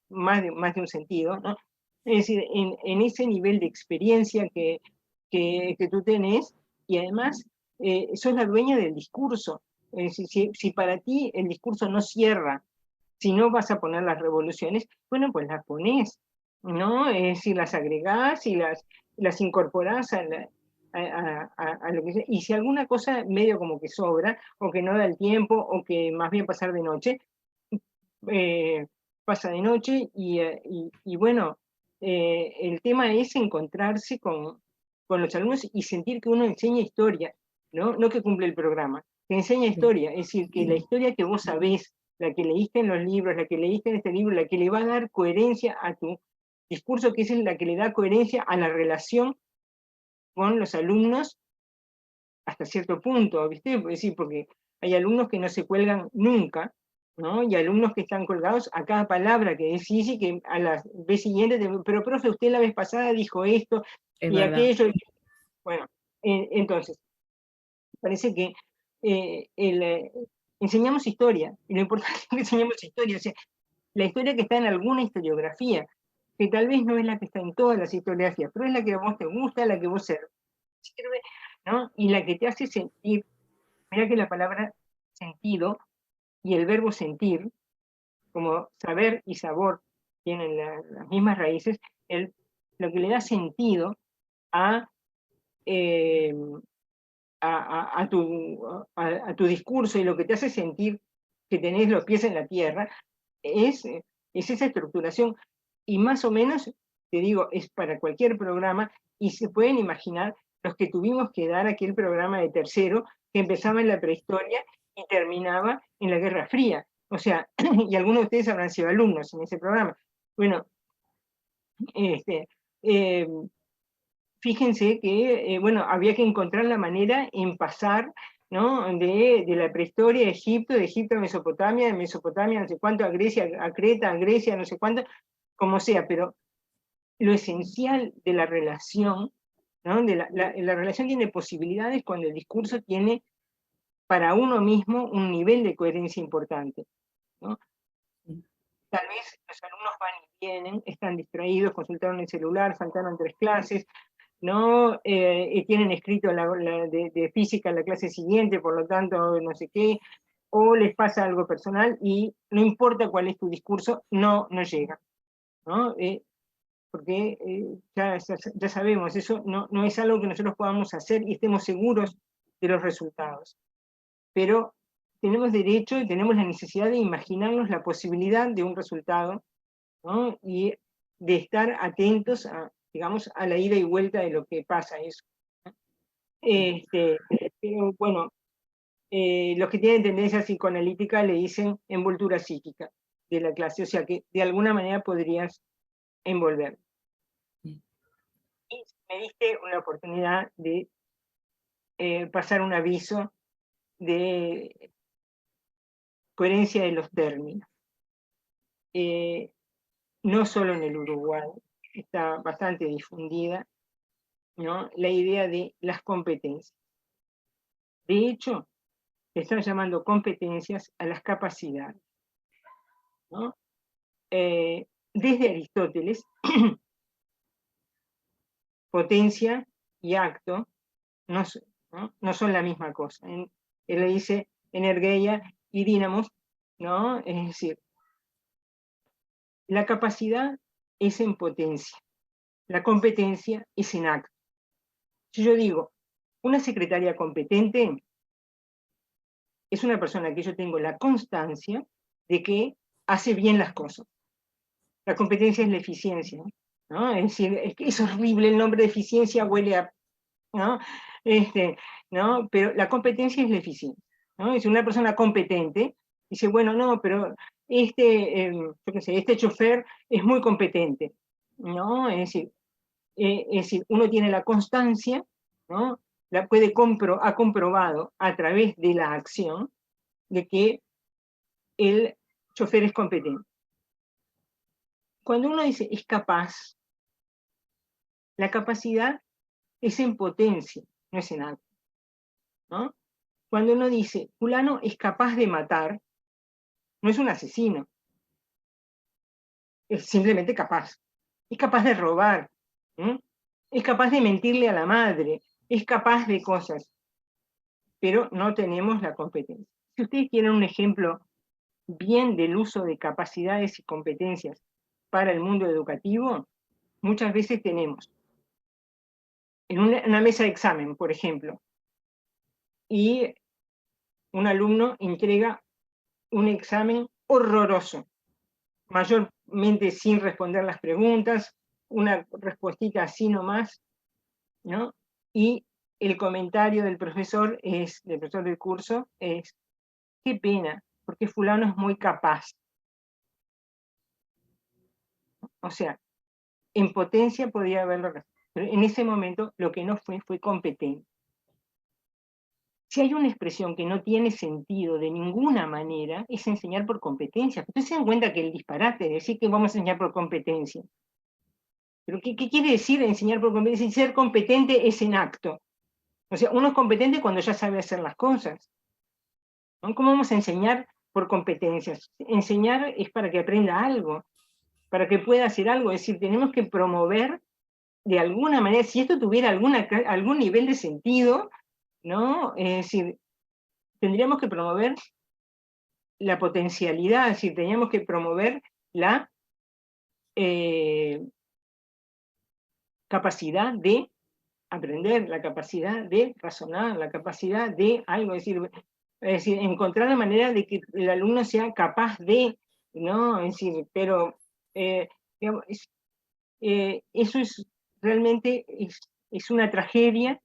más de un sentido, ¿no? Es decir, en ese nivel de experiencia que tú tenés, y además sos la dueña del discurso. Es decir, si para ti el discurso no cierra, si no vas a poner las revoluciones, bueno, pues las pones, ¿no? Es decir, las agregás y las incorporás a lo que sea. Y si alguna cosa medio como que sobra, o que no da el tiempo, o que más bien pasar de noche, eh, pasa de noche, y bueno, el tema es encontrarse con los alumnos y sentir que uno enseña historia, ¿no? No que cumple el programa, que enseña historia, es decir, que la historia que vos sabés, la que leíste en los libros, la que leíste en este libro, la que le va a dar coherencia a tu discurso, que es la que le da coherencia a la relación con los alumnos hasta cierto punto, ¿viste? Es decir, porque hay alumnos que no se cuelgan nunca, ¿no? Y alumnos que están colgados a cada palabra que decís y que a la vez siguiente, pero profe, usted la vez pasada dijo esto Es y verdad. aquello. Bueno, entonces, parece que enseñamos historia, y lo importante es que enseñamos historia, o sea, la historia que está en alguna historiografía, que tal vez no es la que está en todas las historiografías, pero es la que a vos te gusta, la que vos sirve, ¿no? Y la que te hace sentir. Mira que la palabra sentido y el verbo sentir, como saber y sabor tienen las mismas raíces, lo que le da sentido a, eh, a tu discurso, y lo que te hace sentir que tenés los pies en la tierra, es, es esa estructuración. Y más o menos, te digo, es para cualquier programa, y se pueden imaginar los que tuvimos que dar aquel programa de tercero, que empezaba en la prehistoria y terminaba en la Guerra Fría. O sea, y algunos de ustedes habrán sido alumnos en ese programa. Bueno, eh, fíjense que, bueno, había que encontrar la manera en pasar, ¿no? De la prehistoria de Egipto a Mesopotamia, de Mesopotamia no sé cuánto, a Grecia, a Creta, a Grecia, no sé cuánto, como sea, pero lo esencial de la relación, ¿no? La relación tiene posibilidades cuando el discurso tiene para uno mismo un nivel de coherencia importante, ¿no? Tal vez los alumnos van vienen, están distraídos, consultaron el celular, faltaron 3 clases, ¿no? Tienen escrito de física la clase siguiente, por lo tanto, no sé qué, o les pasa algo personal y no importa cuál es tu discurso, no llega, ¿no? Porque ya sabemos, eso no es algo que nosotros podamos hacer y estemos seguros de los resultados. Pero tenemos derecho y tenemos la necesidad de imaginarnos la posibilidad de un resultado, ¿no? Y de estar atentos a, digamos, a la ida y vuelta de lo que pasa eso. Pero bueno, los que tienen tendencia psicoanalítica le dicen envoltura psíquica de la clase, o sea que de alguna manera podrías envolver. Y me diste una oportunidad de pasar un aviso de coherencia de los términos. No solo en el Uruguay, está bastante difundida, ¿no?, la idea de las competencias. De hecho, están llamando competencias a las capacidades, ¿no? Desde Aristóteles, potencia y acto no son la misma cosa. Él le dice energeia y dínamos, ¿no? Es decir, la capacidad es en potencia, la competencia es en acto. Si yo digo, una secretaria competente es una persona que yo tengo la constancia de que hace bien las cosas. La competencia es la eficiencia, ¿no? Es decir, es horrible el nombre de eficiencia, huele a, ¿no? ¿No? Pero la competencia es la eficiencia, ¿no? Es una persona competente, dice, bueno, no, pero yo qué sé, este chofer es muy competente, ¿no? Es decir, uno tiene la constancia, ¿no? Ha comprobado a través de la acción de que el chofer es competente. Cuando uno dice es capaz, la capacidad es en potencia, no es en acto, ¿no? Cuando uno dice fulano es capaz de matar, no es un asesino, es simplemente capaz. Es capaz de robar, ¿eh? Es capaz de mentirle a la madre, es capaz de cosas, pero no tenemos la competencia. Si ustedes quieren un ejemplo bien del uso de capacidades y competencias para el mundo educativo, muchas veces tenemos en una mesa de examen, por ejemplo, y un alumno entrega un examen horroroso, mayormente sin responder las preguntas, una respuestita así nomás, ¿no? Y el comentario del profesor del curso es, qué pena, porque fulano es muy capaz. O sea, en potencia podía haberlo, pero en ese momento lo que no fue competente. Si hay una expresión que no tiene sentido de ninguna manera, es enseñar por competencia. Ustedes se dan cuenta que el disparate de decir que vamos a enseñar por competencia. ¿Pero qué quiere decir enseñar por competencia? Ser competente es en acto. O sea, uno es competente cuando ya sabe hacer las cosas, ¿no? ¿Cómo vamos a enseñar por competencias? Enseñar es para que aprenda algo, para que pueda hacer algo. Es decir, tenemos que promover de alguna manera, si esto tuviera algún nivel de sentido, ¿no? Es decir, tendríamos que promover la potencialidad, es decir, teníamos que promover la capacidad de aprender, la capacidad de razonar, la capacidad de algo, es decir, encontrar la manera de que el alumno sea capaz de, ¿no? Es decir, pero digamos, eso es realmente es una tragedia,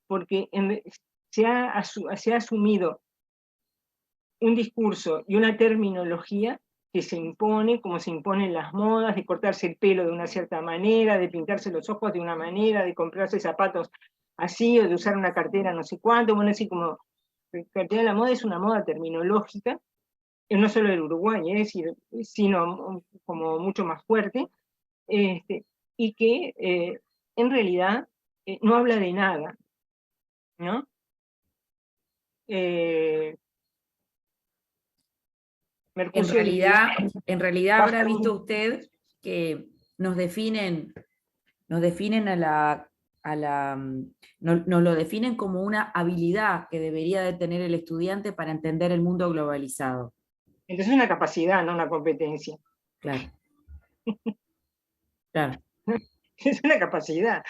porque se ha asumido un discurso y una terminología que se impone, como se imponen las modas, de cortarse el pelo de una cierta manera, de pintarse los ojos de una manera, de comprarse zapatos así, o de usar una cartera no sé cuánto, bueno, así como, cartera de la moda es una moda terminológica, no solo del Uruguay, sino como mucho más fuerte, y que en realidad no habla de nada, ¿no? Mercucio En realidad baja habrá visto usted que nos definen nos lo definen como una habilidad que debería de tener el estudiante para entender el mundo globalizado. Entonces es una capacidad, no una competencia. Claro. Claro. Es una capacidad,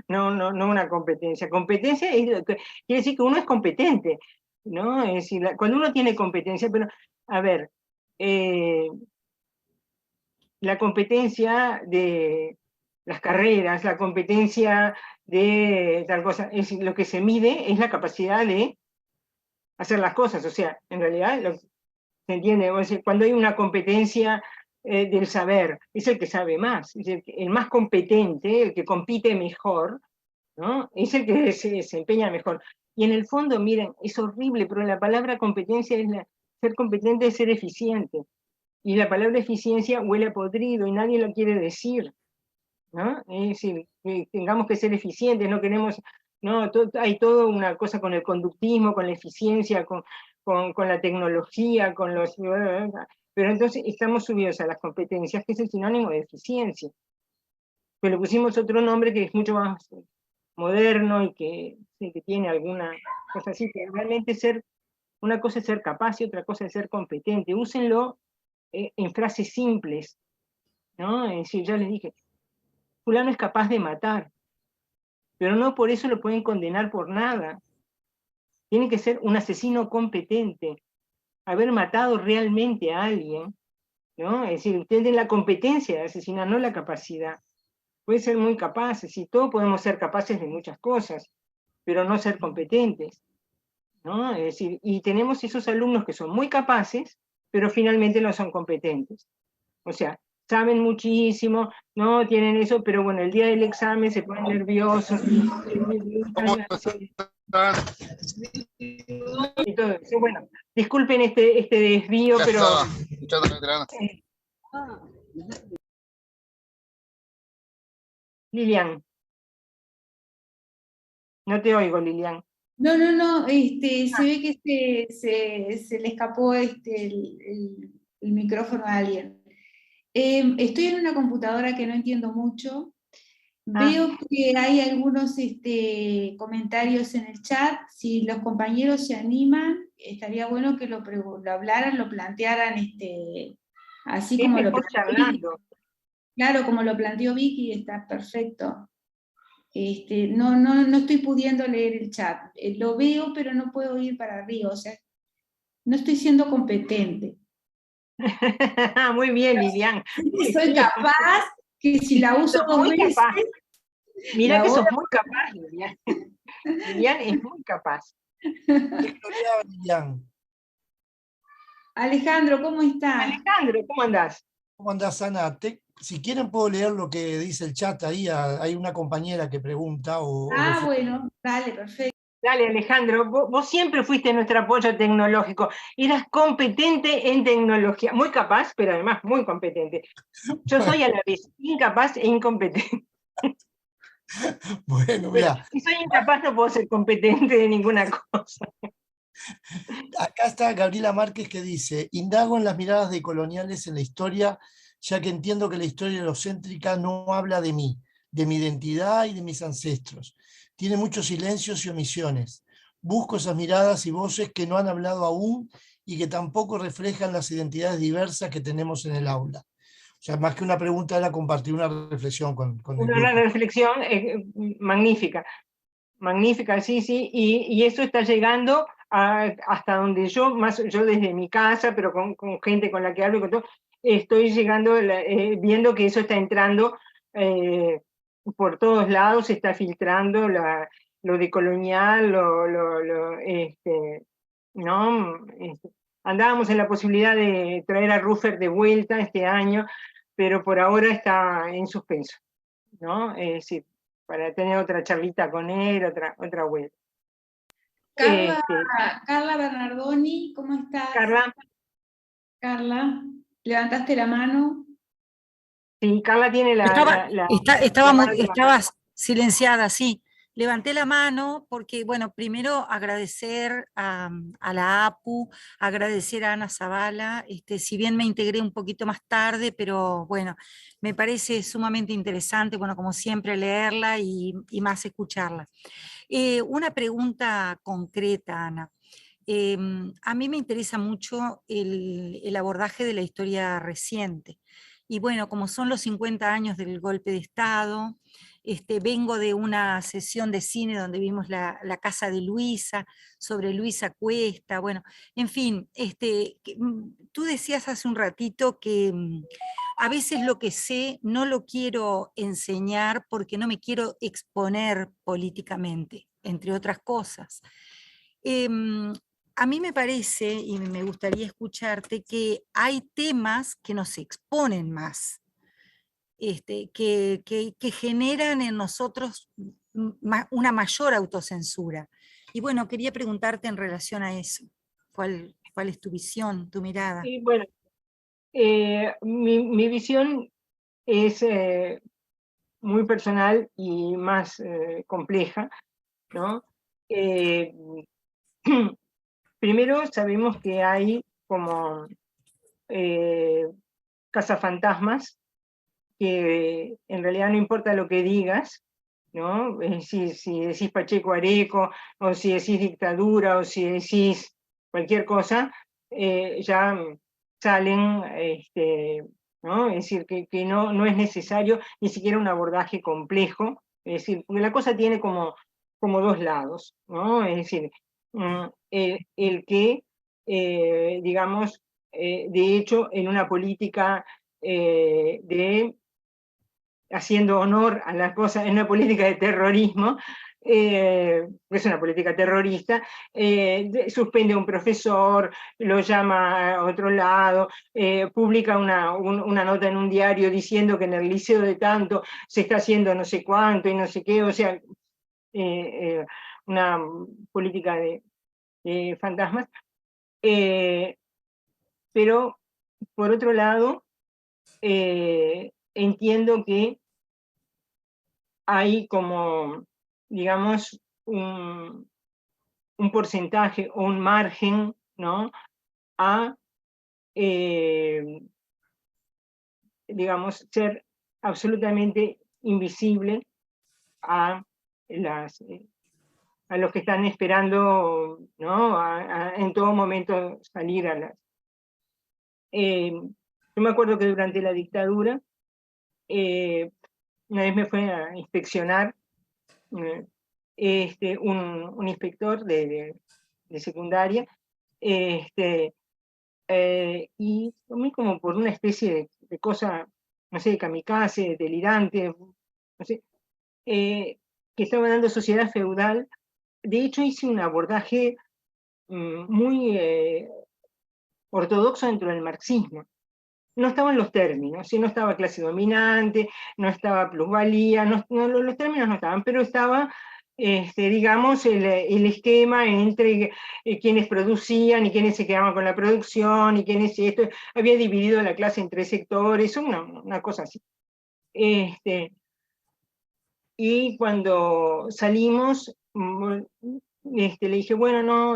no una competencia. Competencia quiere decir que uno es competente, ¿no? Es decir, cuando uno tiene competencia, pero, a ver, la competencia de las carreras, la competencia de tal cosa, lo que se mide es la capacidad de hacer las cosas, o sea, en realidad, ¿se entiende? O sea, cuando hay una competencia del saber, es el que sabe más, es el más competente, el que compite mejor, ¿no? Es el que se desempeña mejor. Y en el fondo, miren, es horrible, pero la palabra competencia ser competente es ser eficiente. Y la palabra eficiencia huele a podrido y nadie lo quiere decir, ¿no? Es decir, que tengamos que ser eficientes, no queremos, no, hay toda una cosa con el conductismo, con la eficiencia, con la tecnología, con los... Pero entonces estamos subidos a las competencias, que es el sinónimo de eficiencia. Pero le pusimos otro nombre que es mucho más moderno y que, sí, que tiene alguna cosa así, que realmente una cosa es ser capaz y otra cosa es ser competente. Úsenlo en frases simples, ¿no? Es decir, ya les dije, fulano es capaz de matar, pero no por eso lo pueden condenar por nada. Tiene que ser un asesino competente, haber matado realmente a alguien, ¿no? Es decir, ustedes tienen la competencia de asesinar, no la capacidad. Pueden ser muy capaces, y todos podemos ser capaces de muchas cosas, pero no ser competentes, ¿no? Es decir, y tenemos esos alumnos que son muy capaces, pero finalmente no son competentes. O sea, saben muchísimo, no tienen eso, pero bueno, el día del examen se ponen nerviosos. Y todo eso. Bueno, disculpen este desvío, pero... Lilian. No te oigo, Lilian. No, se ve que se le escapó el micrófono a alguien. Estoy en una computadora que no entiendo mucho. Veo que hay algunos comentarios en el chat. Si los compañeros se animan, estaría bueno que lo hablaran, lo plantearan, así como lo planteó Vicky. Claro, como lo planteó Vicky, está perfecto. No estoy pudiendo leer el chat. Lo veo, pero no puedo ir para arriba. O sea, no estoy siendo competente. Muy bien, Lilian. Soy capaz que si la uso dos veces... Mira que sos muy capaz, Lilian. Lilian es muy capaz. Lilian. Alejandro, ¿cómo estás? Alejandro, ¿cómo andás? ¿Cómo andás, Ana? Si quieren puedo leer lo que dice el chat ahí. Hay una compañera que pregunta. Bueno, dale, perfecto. Dale, Alejandro, vos siempre fuiste nuestro apoyo tecnológico. Eras competente en tecnología. Muy capaz, pero además muy competente. Yo soy a la vez incapaz e incompetente. Bueno, mira. Si soy incapaz no puedo ser competente de ninguna cosa. Acá está Gabriela Márquez que dice: indago en las miradas de coloniales en la historia, ya que entiendo que la historia eurocéntrica no habla de mí, de mi identidad y de mis ancestros. Tiene muchos silencios y omisiones. Busco esas miradas y voces que no han hablado aún y que tampoco reflejan las identidades diversas que tenemos en el aula. O sea, más que una pregunta era compartir una reflexión con el grupo. Una reflexión magnífica, magnífica, sí, y eso está llegando hasta donde yo desde mi casa, pero con gente con la que hablo, y con todo, estoy llegando, viendo que eso está entrando por todos lados, se está filtrando lo de colonial, ¿no? Andábamos en la posibilidad de traer a Ruffer de vuelta este año, pero por ahora está en suspenso, ¿no? Es decir, para tener otra charlita con él, otra vuelta. Carla Bernardoni, ¿cómo estás? Carla, ¿levantaste la mano? Sí, Carla tiene Estaba silenciada, sí. Levanté la mano porque, bueno, primero agradecer a la APU, agradecer a Ana Zavala, si bien me integré un poquito más tarde, pero bueno, me parece sumamente interesante, bueno, como siempre, leerla y más escucharla. Una pregunta concreta, Ana. A mí me interesa mucho el abordaje de la historia reciente. Y bueno, como son los 50 años del golpe de Estado, vengo de una sesión de cine donde vimos la casa de Luisa, sobre Luisa Cuesta, bueno, en fin, tú decías hace un ratito que a veces lo que sé no lo quiero enseñar porque no me quiero exponer políticamente, entre otras cosas. Em, a mí me parece, y me gustaría escucharte, que hay temas que nos exponen más, que generan en nosotros una mayor autocensura. Y bueno, quería preguntarte en relación a eso, ¿cuál es tu visión, tu mirada? Y bueno, mi visión es muy personal y más compleja, ¿no? Primero sabemos que hay como cazafantasmas, que en realidad no importa lo que digas, ¿no? Si decís Pacheco Areco, o si decís dictadura, o si decís cualquier cosa, ya salen, ¿no? Es decir, que no es necesario ni siquiera un abordaje complejo, es decir, porque la cosa tiene como dos lados, ¿no? Es decir, el que, digamos, de hecho, en una política de haciendo honor a las cosas, en una política de terrorismo, es una política terrorista, suspende a un profesor, lo llama a otro lado, publica una nota en un diario diciendo que en el liceo de tanto se está haciendo no sé cuánto y no sé qué, o sea, una política de fantasmas. Pero, por otro lado, entiendo que hay como, digamos, un porcentaje o un margen, ¿no? A, digamos, ser absolutamente invisible a, a los que están esperando, ¿no? En todo momento salir a las... yo me acuerdo que durante la dictadura, una vez me fue a inspeccionar un inspector de secundaria, y tomé como por una especie de cosa, no sé, de kamikaze, delirante, no sé, que estaba dando sociedad feudal. De hecho, hice un abordaje muy ortodoxo dentro del marxismo. No estaban los términos, ¿sí? No estaba clase dominante, no estaba plusvalía, los términos no estaban, pero estaba, digamos, el esquema entre quienes producían y quienes se quedaban con la producción, y quienes esto, había dividido la clase en 3 sectores, una cosa así. Y cuando salimos, le dije, bueno, no,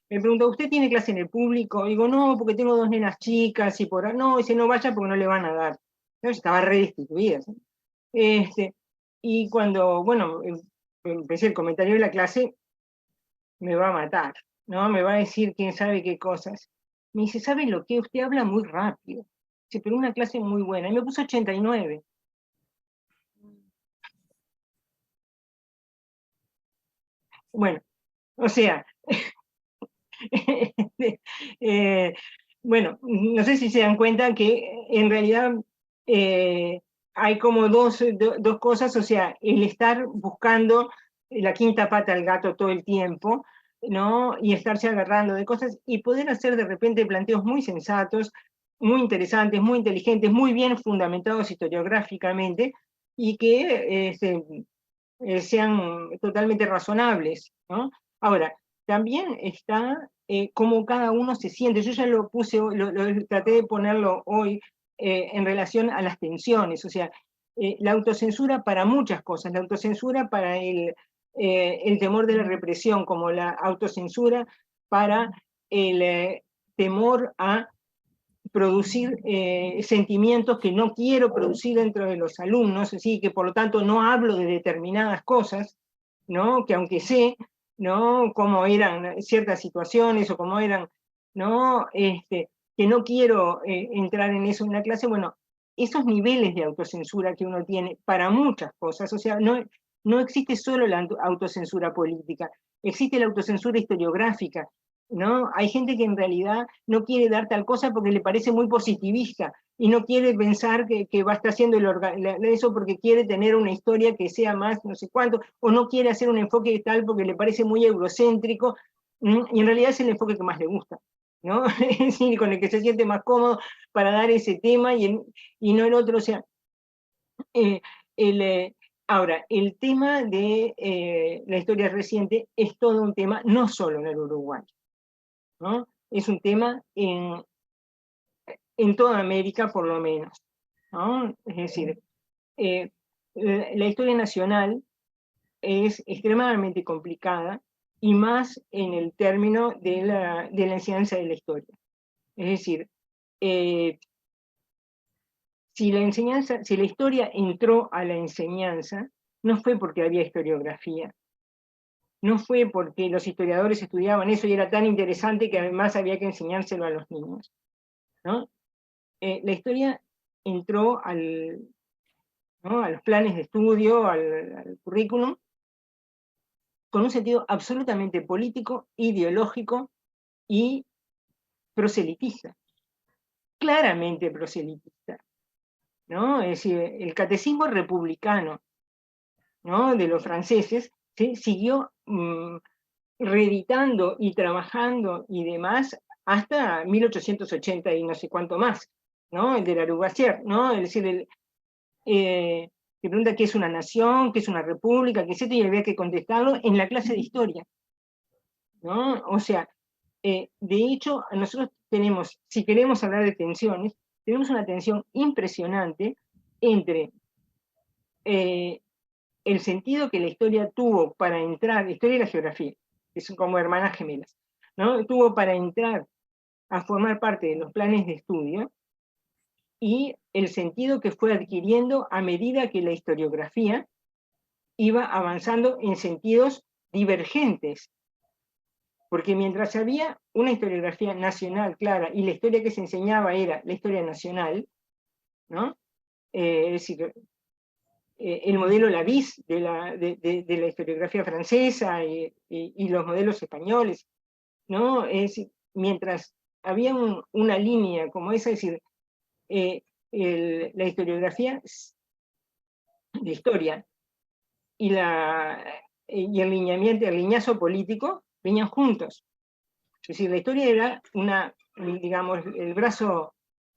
me preguntó, ¿usted tiene clase en el público? Digo, no, porque tengo 2 nenas chicas, y por ahí, no, dice, no vaya porque no le van a dar. Yo estaba re destituida. Y cuando, bueno, empecé el comentario de la clase, me va a matar, ¿no? Me va a decir quién sabe qué cosas. Me dice, ¿sabe lo que? Usted habla muy rápido. Dice, pero una clase muy buena. Y me puso 89. Bueno, o sea, bueno, no sé si se dan cuenta que en realidad hay como dos cosas, o sea, el estar buscando la quinta pata al gato todo el tiempo, ¿no? Y estarse agarrando de cosas y poder hacer de repente planteos muy sensatos, muy interesantes, muy inteligentes, muy bien fundamentados historiográficamente, y que sean totalmente razonables, ¿no? Ahora, también está cómo cada uno se siente. Yo ya lo puse, traté de ponerlo hoy en relación a las tensiones, o sea, la autocensura para muchas cosas, la autocensura para el temor de la represión como la autocensura para el temor a producir sentimientos que no quiero producir dentro de los alumnos, así que por lo tanto no hablo de determinadas cosas, ¿no? Que aunque sé, ¿no?, cómo eran ciertas situaciones o cómo eran, ¿no?, que no quiero entrar en eso en la clase. Bueno, esos niveles de autocensura que uno tiene para muchas cosas, o sea, no existe solo la autocensura política, existe la autocensura historiográfica, ¿no? Hay gente que en realidad no quiere dar tal cosa porque le parece muy positivista y no quiere pensar que va a estar haciendo eso porque quiere tener una historia que sea más no sé cuánto, o no quiere hacer un enfoque tal porque le parece muy eurocéntrico, y en realidad es el enfoque que más le gusta, ¿no? Es decir, con el que se siente más cómodo para dar ese tema y no el otro. O sea, ahora, el tema de la historia reciente es todo un tema, no solo en el Uruguay, ¿no? Es un tema en toda América, por lo menos, ¿no? Es decir, la historia nacional es extremadamente complicada, y más en el término de la enseñanza de la historia. Es decir, si la historia entró a la enseñanza, no fue porque había historiografía, no fue porque los historiadores estudiaban eso y era tan interesante que además había que enseñárselo a los niños, ¿no? La historia entró ¿no?, a los planes de estudio, al currículum, con un sentido absolutamente político, ideológico y proselitista, claramente proselitista, ¿no? Es decir, el catecismo republicano, ¿no?, de los franceses se siguió reeditando y trabajando y demás hasta 1880 y no sé cuánto más, ¿no? El de la Lavoisier, ¿no? Es decir, que pregunta qué es una nación, qué es una república, qué es esto, y había que contestarlo en la clase de historia, ¿no? O sea, de hecho, nosotros tenemos, si queremos hablar de tensiones, tenemos una tensión impresionante entre el sentido que la historia tuvo para entrar, la historia y la geografía, que son como hermanas gemelas, ¿no? Tuvo para entrar a formar parte de los planes de estudio, y el sentido que fue adquiriendo a medida que la historiografía iba avanzando en sentidos divergentes. Porque mientras había una historiografía nacional clara y la historia que se enseñaba era la historia nacional, ¿no? Es decir, el modelo Lavis de la historiografía francesa y los modelos españoles, ¿no? Es decir, mientras había una línea como esa, es decir, la historiografía, la historia y el lineazo político venían juntos. Es decir, la historia era digamos, el brazo,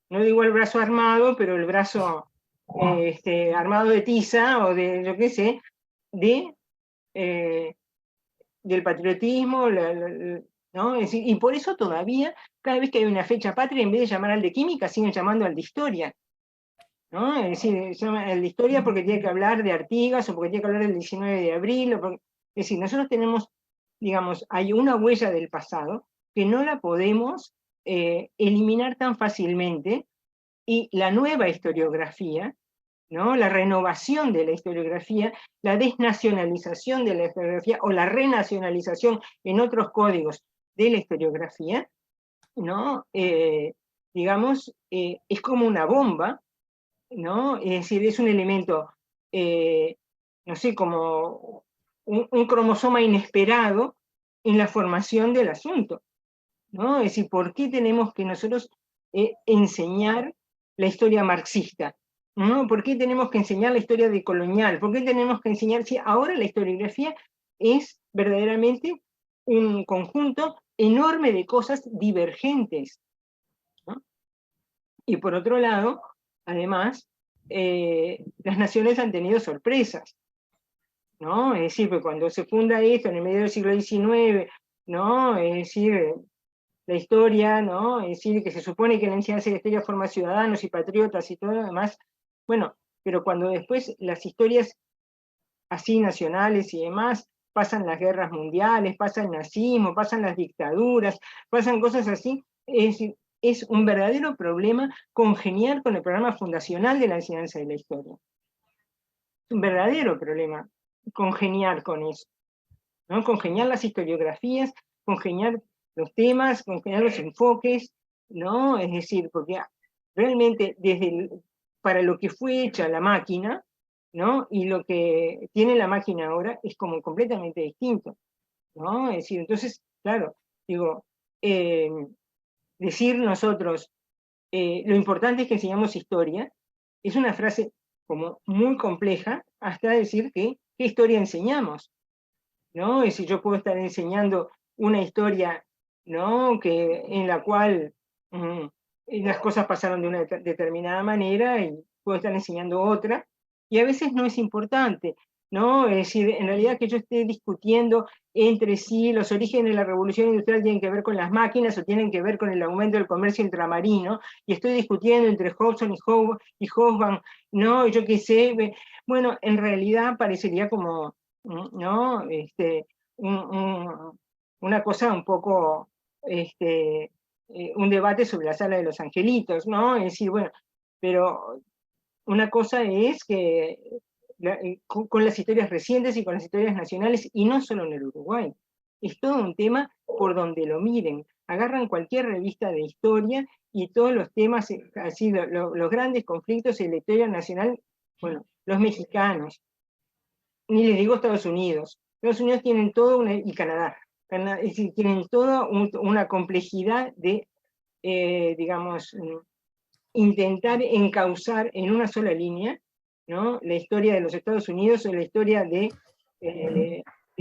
no digo el brazo armado, pero el brazo armado de tiza o de, yo qué sé, del patriotismo, ¿no? Es decir, y por eso todavía, cada vez que hay una fecha patria, en vez de llamar al de química, siguen llamando al de historia, ¿no? Es decir, se llama el de historia porque tiene que hablar de Artigas, o porque tiene que hablar del 19 de abril, es decir, nosotros tenemos, digamos, hay una huella del pasado que no la podemos eliminar tan fácilmente, y la nueva historiografía, ¿no?, la renovación de la historiografía, la desnacionalización de la historiografía, o la renacionalización en otros códigos de la historiografía, ¿no? Digamos, es como una bomba, ¿no? Es decir, es un elemento, no sé, como un cromosoma inesperado en la formación del asunto, ¿no? Es decir, ¿por qué tenemos que nosotros enseñar la historia marxista? ¿No? ¿Por qué tenemos que enseñar la historia decolonial? ¿Por qué tenemos que enseñar, si ahora la historiografía es verdaderamente un conjunto enorme de cosas divergentes, ¿no? Y por otro lado, además, las naciones han tenido sorpresas, ¿no? Es decir, pues cuando se funda esto en el medio del siglo XIX, ¿no? Es decir, la historia, ¿no? Es decir, que se supone que la enseñanza de la historia forma ciudadanos y patriotas y todo lo demás. Bueno, pero cuando después las historias así nacionales y demás pasan las guerras mundiales, pasa el nazismo, pasan las dictaduras, pasan cosas así. Es un verdadero problema congeniar con el programa fundacional de la enseñanza de la historia. Es un verdadero problema congeniar con eso, ¿no? Congeniar las historiografías, congeniar los temas, congeniar los enfoques, ¿no? Es decir, porque realmente para lo que fue hecha la máquina, ¿no? Y lo que tiene la máquina ahora es como completamente distinto, ¿no? Es decir, entonces, claro, digo, decir nosotros, lo importante es que enseñamos historia, es una frase como muy compleja, hasta decir que qué historia enseñamos, ¿no? Es decir, yo puedo estar enseñando una historia, ¿no? En la cual las cosas pasaron de una determinada manera y puedo estar enseñando otra, y a veces no es importante, ¿no? Es decir, en realidad que yo esté discutiendo entre sí los orígenes de la revolución industrial tienen que ver con las máquinas o tienen que ver con el aumento del comercio ultramarino, y estoy discutiendo entre Hobson y Hobsbawm, ¿no? Yo qué sé, bueno, en realidad parecería como, ¿no? Una cosa un poco, un debate sobre la sala de los angelitos, ¿no? Es decir, bueno, pero una cosa es que con las historias recientes y con las historias nacionales, y no solo en el Uruguay, es todo un tema por donde lo miren. Agarran cualquier revista de historia y todos los temas, así los grandes conflictos en la historia nacional, bueno, los mexicanos, ni les digo Estados Unidos. Estados Unidos tienen todo, y Canadá, es decir, tienen toda una complejidad de, digamos, intentar encauzar en una sola línea, ¿no? La historia de los Estados Unidos o la historia de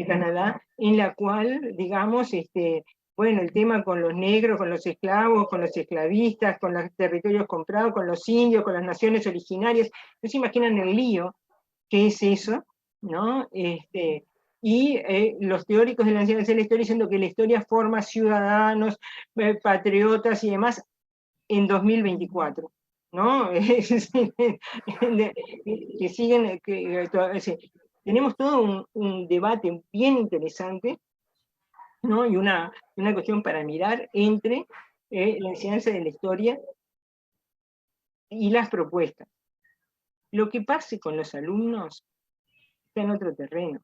Canadá, en la cual, digamos, bueno, el tema con los negros, con los esclavos, con los esclavistas, con los territorios comprados, con los indios, con las naciones originarias, no se imaginan el lío que es eso, ¿no? Y los teóricos de la enseñanza de la historia diciendo que la historia forma ciudadanos, patriotas y demás en 2024, ¿no? Que siguen, tenemos todo un debate bien interesante, ¿no? Y una cuestión para mirar entre la enseñanza de la historia y las propuestas. Lo que pase con los alumnos está en otro terreno,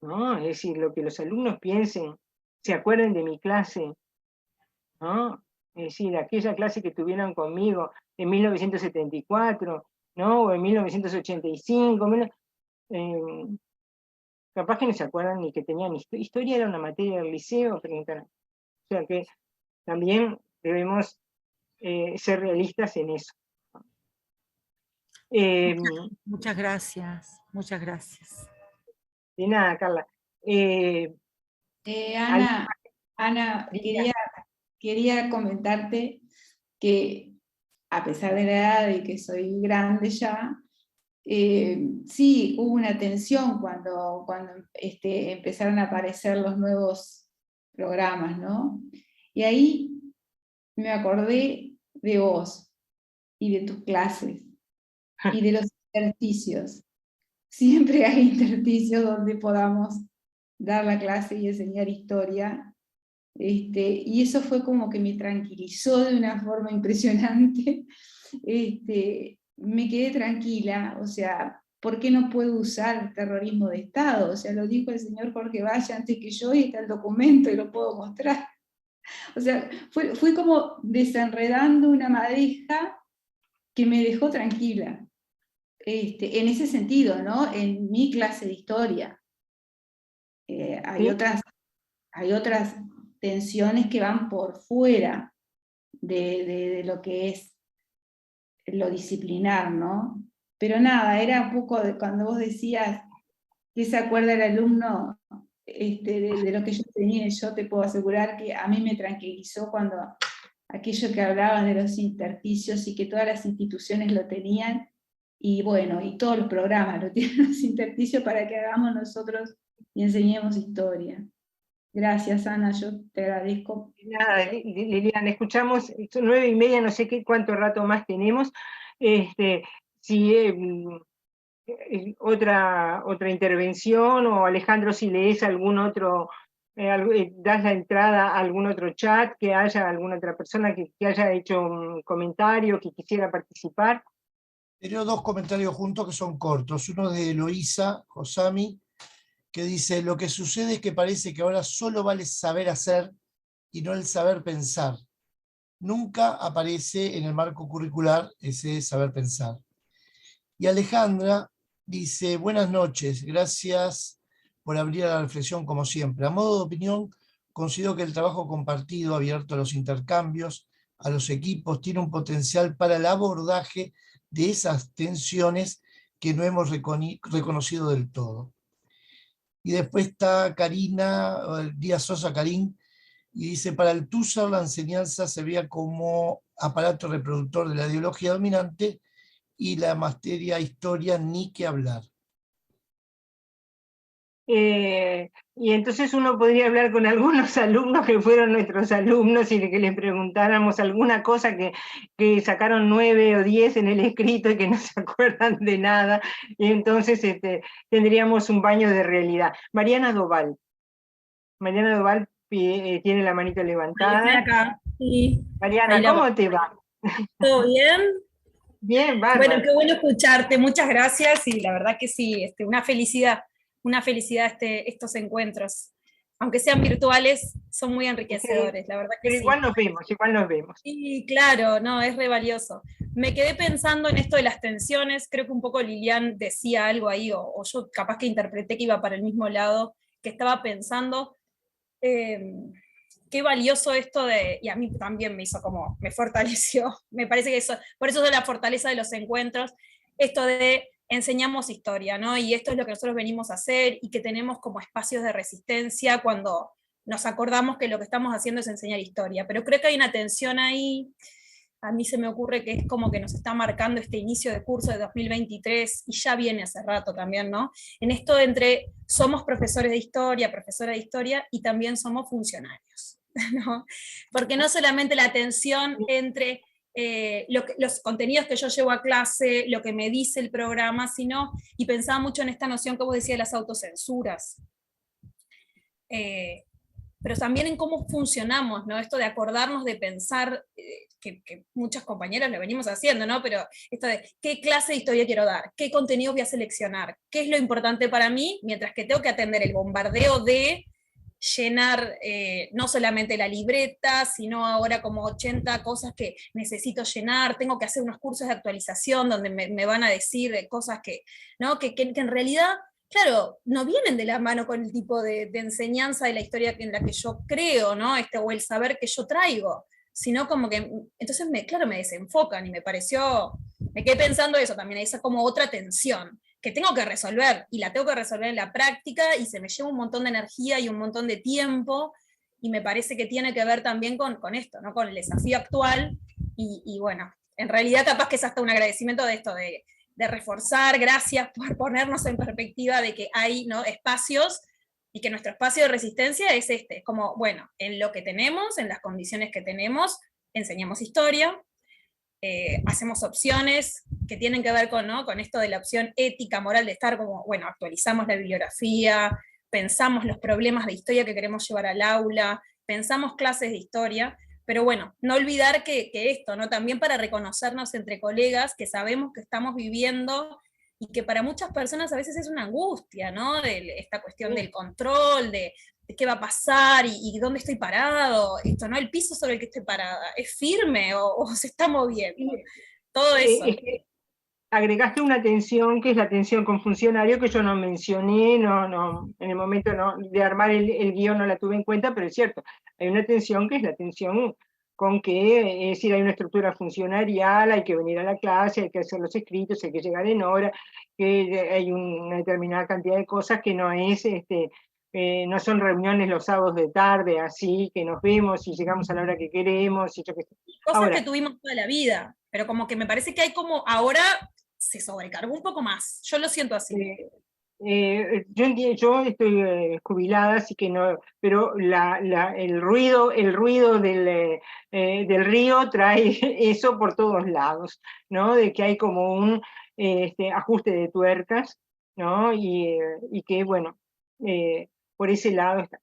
¿no? Es decir, lo que los alumnos piensen, se acuerden de mi clase, ¿no? Es decir, aquella clase que tuvieron conmigo en 1974, ¿no? O en 1985, capaz que no se acuerdan ni que tenían historia, era una materia del liceo, preguntarán. O sea que también debemos ser realistas en eso. Muchas gracias, muchas gracias. De nada, Carla. Ana, quería comentarte que a pesar de la edad y que soy grande ya, sí hubo una tensión cuando empezaron a aparecer los nuevos programas, ¿no? Y ahí me acordé de vos y de tus clases y de los intersticios. Siempre hay intersticios donde podamos dar la clase y enseñar historia. Y eso fue como que me tranquilizó de una forma impresionante. Me quedé tranquila, o sea, ¿por qué no puedo usar terrorismo de Estado? O sea, lo dijo el señor Jorge Valle antes que yo y está el documento y lo puedo mostrar. O sea, fue como desenredando una madeja que me dejó tranquila. En ese sentido, ¿no? En mi clase de historia. Hay otras tensiones que van por fuera de lo que es lo disciplinar, ¿no? Pero nada, era un poco de cuando vos decías que se acuerda el alumno de lo que yo tenía, yo te puedo asegurar que a mí me tranquilizó cuando aquello que hablabas de los intersticios y que todas las instituciones lo tenían, y bueno, y todos los programas lo tienen los intersticios para que hagamos nosotros y enseñemos historia. Gracias, Ana, yo te agradezco. Nada, Liliana, escuchamos, son 9:30, no sé cuánto rato más tenemos. otra intervención, o Alejandro, si lees algún otro, das la entrada a algún otro chat, que haya alguna otra persona que haya hecho un comentario, que quisiera participar. Tengo dos comentarios juntos que son cortos. Uno de Eloísa Josami, que dice: lo que sucede es que parece que ahora solo vale saber hacer y no el saber pensar. Nunca aparece en el marco curricular ese saber pensar. Y Alejandra dice: buenas noches, gracias por abrir a la reflexión como siempre. A modo de opinión, considero que el trabajo compartido, abierto a los intercambios, a los equipos, tiene un potencial para el abordaje de esas tensiones que no hemos reconocido del todo. Y después está Karina Díaz Sosa Karim, y dice: para el Tusser la enseñanza se veía como aparato reproductor de la ideología dominante, y la materia historia ni que hablar. Y entonces uno podría hablar con algunos alumnos que fueron nuestros alumnos y que les preguntáramos alguna cosa que sacaron 9 o 10 en el escrito y que no se acuerdan de nada, y entonces tendríamos un baño de realidad. Mariana Doval. Mariana Doval tiene la manito levantada. Estoy acá. Sí. Mariana, ¿cómo te va? ¿Todo bien? Bien, bárbaro. Bueno, qué bueno escucharte, muchas gracias, y la verdad que sí, una felicidad estos encuentros. Aunque sean virtuales, son muy enriquecedores, la verdad que Pero sí. igual nos vemos. Y claro, no, es re valioso. Me quedé pensando en esto de las tensiones, creo que un poco Lilian decía algo ahí, o yo capaz que interpreté que iba para el mismo lado, que estaba pensando, qué valioso esto de, y a mí también me hizo como, me fortaleció, me parece que eso, por eso es la fortaleza de los encuentros, esto de enseñamos historia, ¿no? Y esto es lo que nosotros venimos a hacer, y que tenemos como espacios de resistencia cuando nos acordamos que lo que estamos haciendo es enseñar historia, pero creo que hay una tensión ahí. A mí se me ocurre que es como que nos está marcando este inicio de curso de 2023, y ya viene hace rato también, ¿no? En esto entre somos profesores de historia, profesora de historia, y también somos funcionarios, ¿no? Porque no solamente la tensión entre los contenidos que yo llevo a clase, lo que me dice el programa, sino, y pensaba mucho en esta noción que vos decías de las autocensuras. Pero también en cómo funcionamos, ¿no? Esto de acordarnos de pensar, que muchas compañeras lo venimos haciendo, ¿no? Pero esto de qué clase de historia quiero dar, qué contenidos voy a seleccionar, qué es lo importante para mí, mientras que tengo que atender el bombardeo de llenar no solamente la libreta, sino ahora como 80 cosas que necesito llenar, tengo que hacer unos cursos de actualización donde me van a decir cosas que, ¿no? que en realidad, claro, no vienen de la mano con el tipo de enseñanza de la historia en la que yo creo, ¿no? O el saber que yo traigo, sino como que, entonces, claro, me desenfocan, y me quedé pensando eso también, esa como otra tensión que tengo que resolver, y la tengo que resolver en la práctica, y se me lleva un montón de energía y un montón de tiempo, y me parece que tiene que ver también con esto, ¿no? Con el desafío actual, y bueno, en realidad capaz que es hasta un agradecimiento de esto, de reforzar, gracias por ponernos en perspectiva de que hay, ¿no? espacios, y que nuestro espacio de resistencia es es como, bueno, en lo que tenemos, en las condiciones que tenemos, enseñamos historia, hacemos opciones que tienen que ver con, ¿no? con esto de la opción ética, moral, de estar como, bueno, actualizamos la bibliografía, pensamos los problemas de historia que queremos llevar al aula, pensamos clases de historia, pero bueno, no olvidar que esto, ¿no? También para reconocernos entre colegas que sabemos que estamos viviendo, y que para muchas personas a veces es una angustia, ¿no? De esta cuestión del control, de qué va a pasar y dónde estoy parado, esto, ¿no? El piso sobre el que estoy parada, ¿es firme o se está moviendo? Todo eso. Es que agregaste una tensión que es la tensión con funcionario, que yo no mencioné, en el momento de armar el guión no la tuve en cuenta, pero es cierto, hay una tensión que es la tensión con que, es decir, hay una estructura funcionarial, hay que venir a la clase, hay que hacer los escritos, hay que llegar en hora, que hay una determinada cantidad de cosas que no es, no son reuniones los sábados de tarde, así que nos vemos y llegamos a la hora que queremos. Y yo qué sé. Cosas Ahora, que tuvimos toda la vida, pero como que me parece que hay como, ahora se sobrecargó un poco más, yo lo siento así. yo estoy jubilada, así que no, pero el ruido del río trae eso por todos lados, ¿no? De que hay como ajuste de tuercas, ¿no? Y que, bueno, por ese lado está.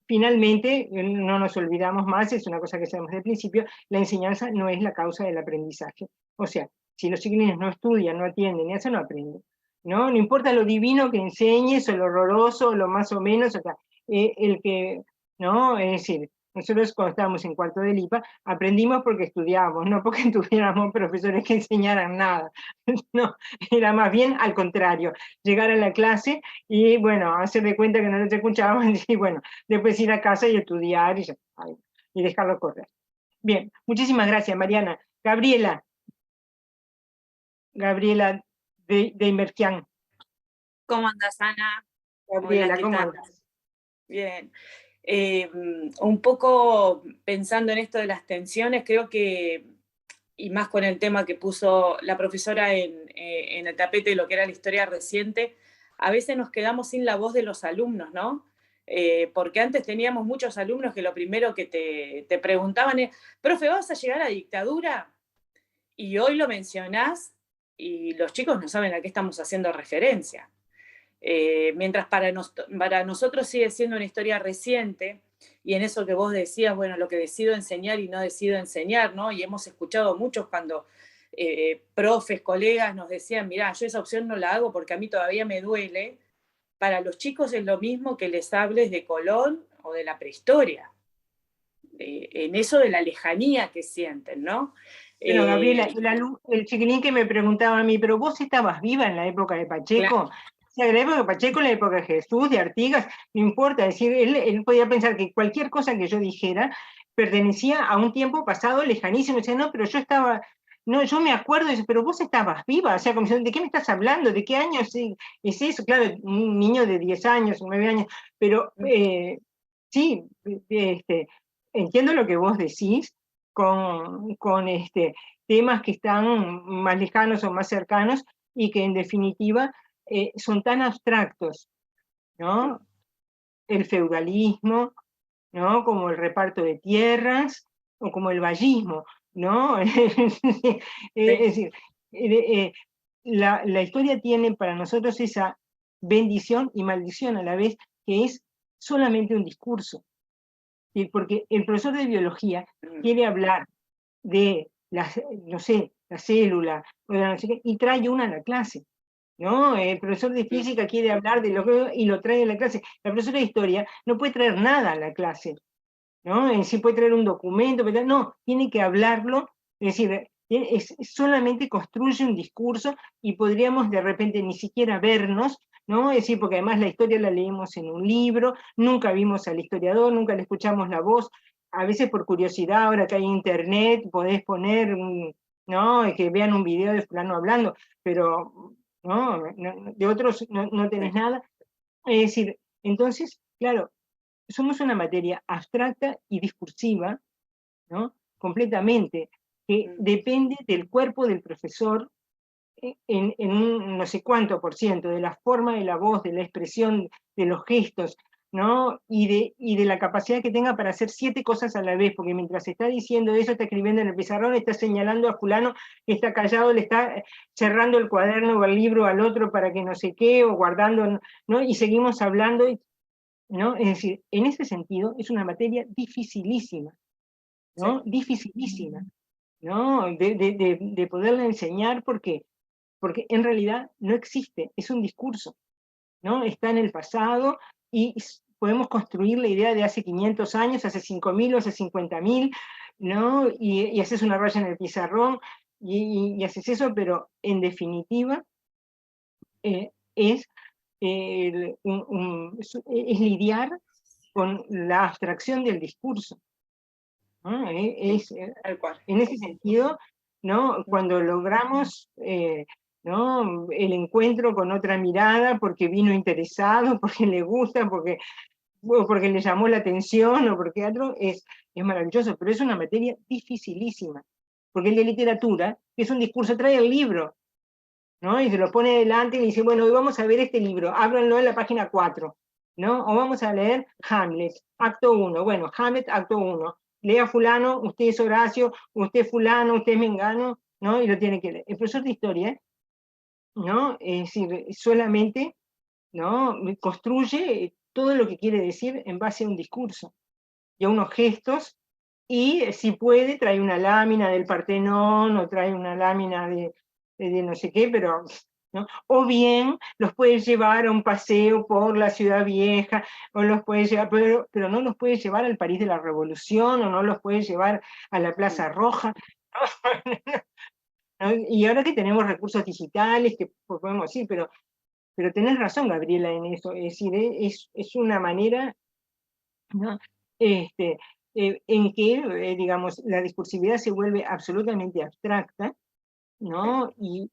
Finalmente, no nos olvidamos más, es una cosa que sabemos desde el principio, la enseñanza no es la causa del aprendizaje. O sea, si los chiquilines no estudian, no atienden, eso no aprenden. ¿No? No importa lo divino que enseñes, o lo horroroso, o lo más o menos, o sea, el que, ¿no? Es decir, nosotros cuando estábamos en cuarto de LIPA, aprendimos porque estudiábamos, no porque tuviéramos profesores que enseñaran nada. No, era más bien al contrario, llegar a la clase y, bueno, hacer de cuenta que no nos escuchaban, y bueno, después ir a casa y estudiar y dejarlo correr. Bien, muchísimas gracias, Mariana. Gabriela de Inmerquián. ¿Cómo andas, Ana? Gabriela, Hola, ¿qué ¿cómo tal? andas? Bien. Un poco pensando en esto de las tensiones, creo que, y más con el tema que puso la profesora en el tapete de lo que era la historia reciente, a veces nos quedamos sin la voz de los alumnos, ¿no? Porque antes teníamos muchos alumnos que lo primero que te preguntaban es, profe, ¿vas a llegar a la dictadura? Y hoy lo mencionás y los chicos no saben a qué estamos haciendo referencia. Mientras para nosotros sigue siendo una historia reciente, y en eso que vos decías, bueno, lo que decido enseñar y no decido enseñar, ¿no? Y hemos escuchado muchos cuando profes, colegas nos decían, mirá, yo esa opción no la hago porque a mí todavía me duele. Para los chicos es lo mismo que les hables de Colón o de la prehistoria, en eso de la lejanía que sienten, ¿no? Bueno, Gabriela, el chiquilín que me preguntaba a mí, pero vos estabas viva en la época de Pacheco. Claro. O sea, en la época de Pacheco, en la época de Jesús, de Artigas, no importa, es decir, él podía pensar que cualquier cosa que yo dijera pertenecía a un tiempo pasado lejanísimo. Decía, no, pero yo estaba, no, yo me acuerdo, dice, pero vos estabas viva, o sea, como diciendo, ¿de qué me estás hablando? ¿De qué año es eso? Claro, un niño de 10 años, 9 años, pero sí, entiendo lo que vos decís, con temas que están más lejanos o más cercanos y que en definitiva son tan abstractos, ¿no? El feudalismo, ¿no? Como el reparto de tierras o como el vallismo, ¿no? Es decir, la historia tiene para nosotros esa bendición y maldición a la vez, que es solamente un discurso. Porque el profesor de biología quiere hablar de no sé, la célula, o de no sé qué, y trae una a la clase, ¿no? El profesor de física quiere hablar de lo que, y lo trae a la clase. La profesora de historia no puede traer nada a la clase, ¿no? Sí puede traer un documento, pero no, tiene que hablarlo, es decir, solamente construye un discurso y podríamos de repente ni siquiera vernos, ¿no? Es decir, porque además la historia la leemos en un libro, nunca vimos al historiador, nunca le escuchamos la voz, a veces por curiosidad, ahora que hay internet, podés poner, ¿no? Que vean un video de fulano hablando, pero ¿no? De otros no tenés nada. Es decir, entonces, claro, somos una materia abstracta y discursiva, ¿no? Completamente, que depende del cuerpo del profesor en un no sé cuánto por ciento, de la forma de la voz, de la expresión, de los gestos, ¿no? Y de la capacidad que tenga para hacer 7 cosas a la vez, porque mientras está diciendo eso, está escribiendo en el pizarrón, está señalando a fulano que está callado, le está cerrando el cuaderno o el libro al otro para que no sé qué, o guardando, ¿no? Y seguimos hablando, ¿no? Es decir, en ese sentido, es una materia dificilísima, ¿no? Sí. Dificilísima, ¿no? De poderla enseñar porque en realidad no existe, es un discurso, ¿no? Está en el pasado y podemos construir la idea de hace 500 años, hace 5.000 o hace 50.000, ¿no? Y haces una raya en el pizarrón y haces eso, pero en definitiva es lidiar con la abstracción del discurso, ¿no? Tal cual. En ese sentido, ¿no? Cuando logramos ¿no? el encuentro con otra mirada, porque vino interesado, porque le gusta, porque le llamó la atención, o porque otro, es maravilloso, pero es una materia dificilísima, porque el de literatura, que es un discurso, trae el libro, ¿no? Y se lo pone delante y le dice, bueno, hoy vamos a ver este libro, ábranlo en la página 4, ¿no? O vamos a leer Hamlet, acto 1, bueno, Hamlet, acto 1, lea fulano, usted es Horacio, usted es fulano, usted es Mengano, ¿no? Y lo tiene que leer. El profesor de historia ¿no? Es decir, solamente, ¿no? Construye todo lo que quiere decir en base a un discurso y a unos gestos, y si puede trae una lámina del Partenón o trae una lámina de no sé qué, pero, ¿no? O bien los puede llevar a un paseo por la ciudad vieja, o los puede llevar, pero no los puede llevar al París de la Revolución, o no los puede llevar a la Plaza Roja. ¿No? Y ahora que tenemos recursos digitales, que podemos decir, pero tenés razón, Gabriela, en eso. Es decir, es una manera, ¿no? En que, digamos, la discursividad se vuelve absolutamente abstracta, ¿no? Y,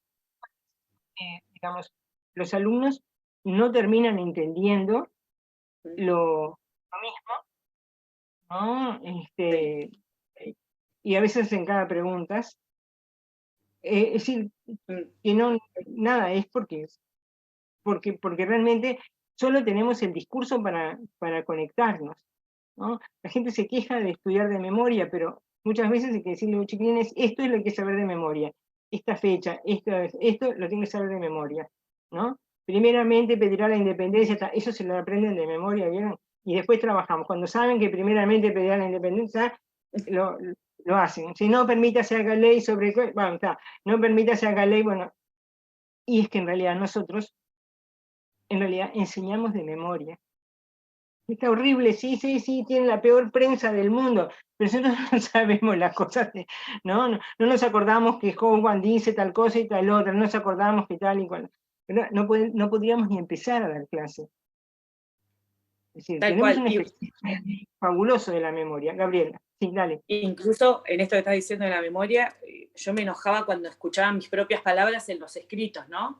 digamos, los alumnos no terminan entendiendo lo mismo, ¿no? Y a veces en cada preguntas. Es decir, que no, nada, es porque realmente solo tenemos el discurso para conectarnos, ¿no? La gente se queja de estudiar de memoria, pero muchas veces hay que decirle, chiquilines, esto es lo que hay que saber de memoria, esta fecha, esto lo tienen que saber de memoria, ¿no? Primeramente pedirá la independencia, eso se lo aprenden de memoria, ¿vieron? Y después trabajamos. Cuando saben que primeramente pedirá la independencia, lo hacen. Si no permita se haga ley sobre, bueno, está, no permita se haga ley, bueno, y es que en realidad nosotros enseñamos de memoria. Está horrible, sí, tienen la peor prensa del mundo, pero nosotros no sabemos las cosas, ¿no? No nos acordamos que Howard dice tal cosa y tal otra, no nos acordamos que tal y cual. No podríamos ni empezar a dar clase. Es decir, Tal tenemos cual. un ejercicio fabuloso de la memoria. Gabriela, sí, dale. Incluso en esto que estás diciendo de la memoria, yo me enojaba cuando escuchaba mis propias palabras en los escritos, ¿no?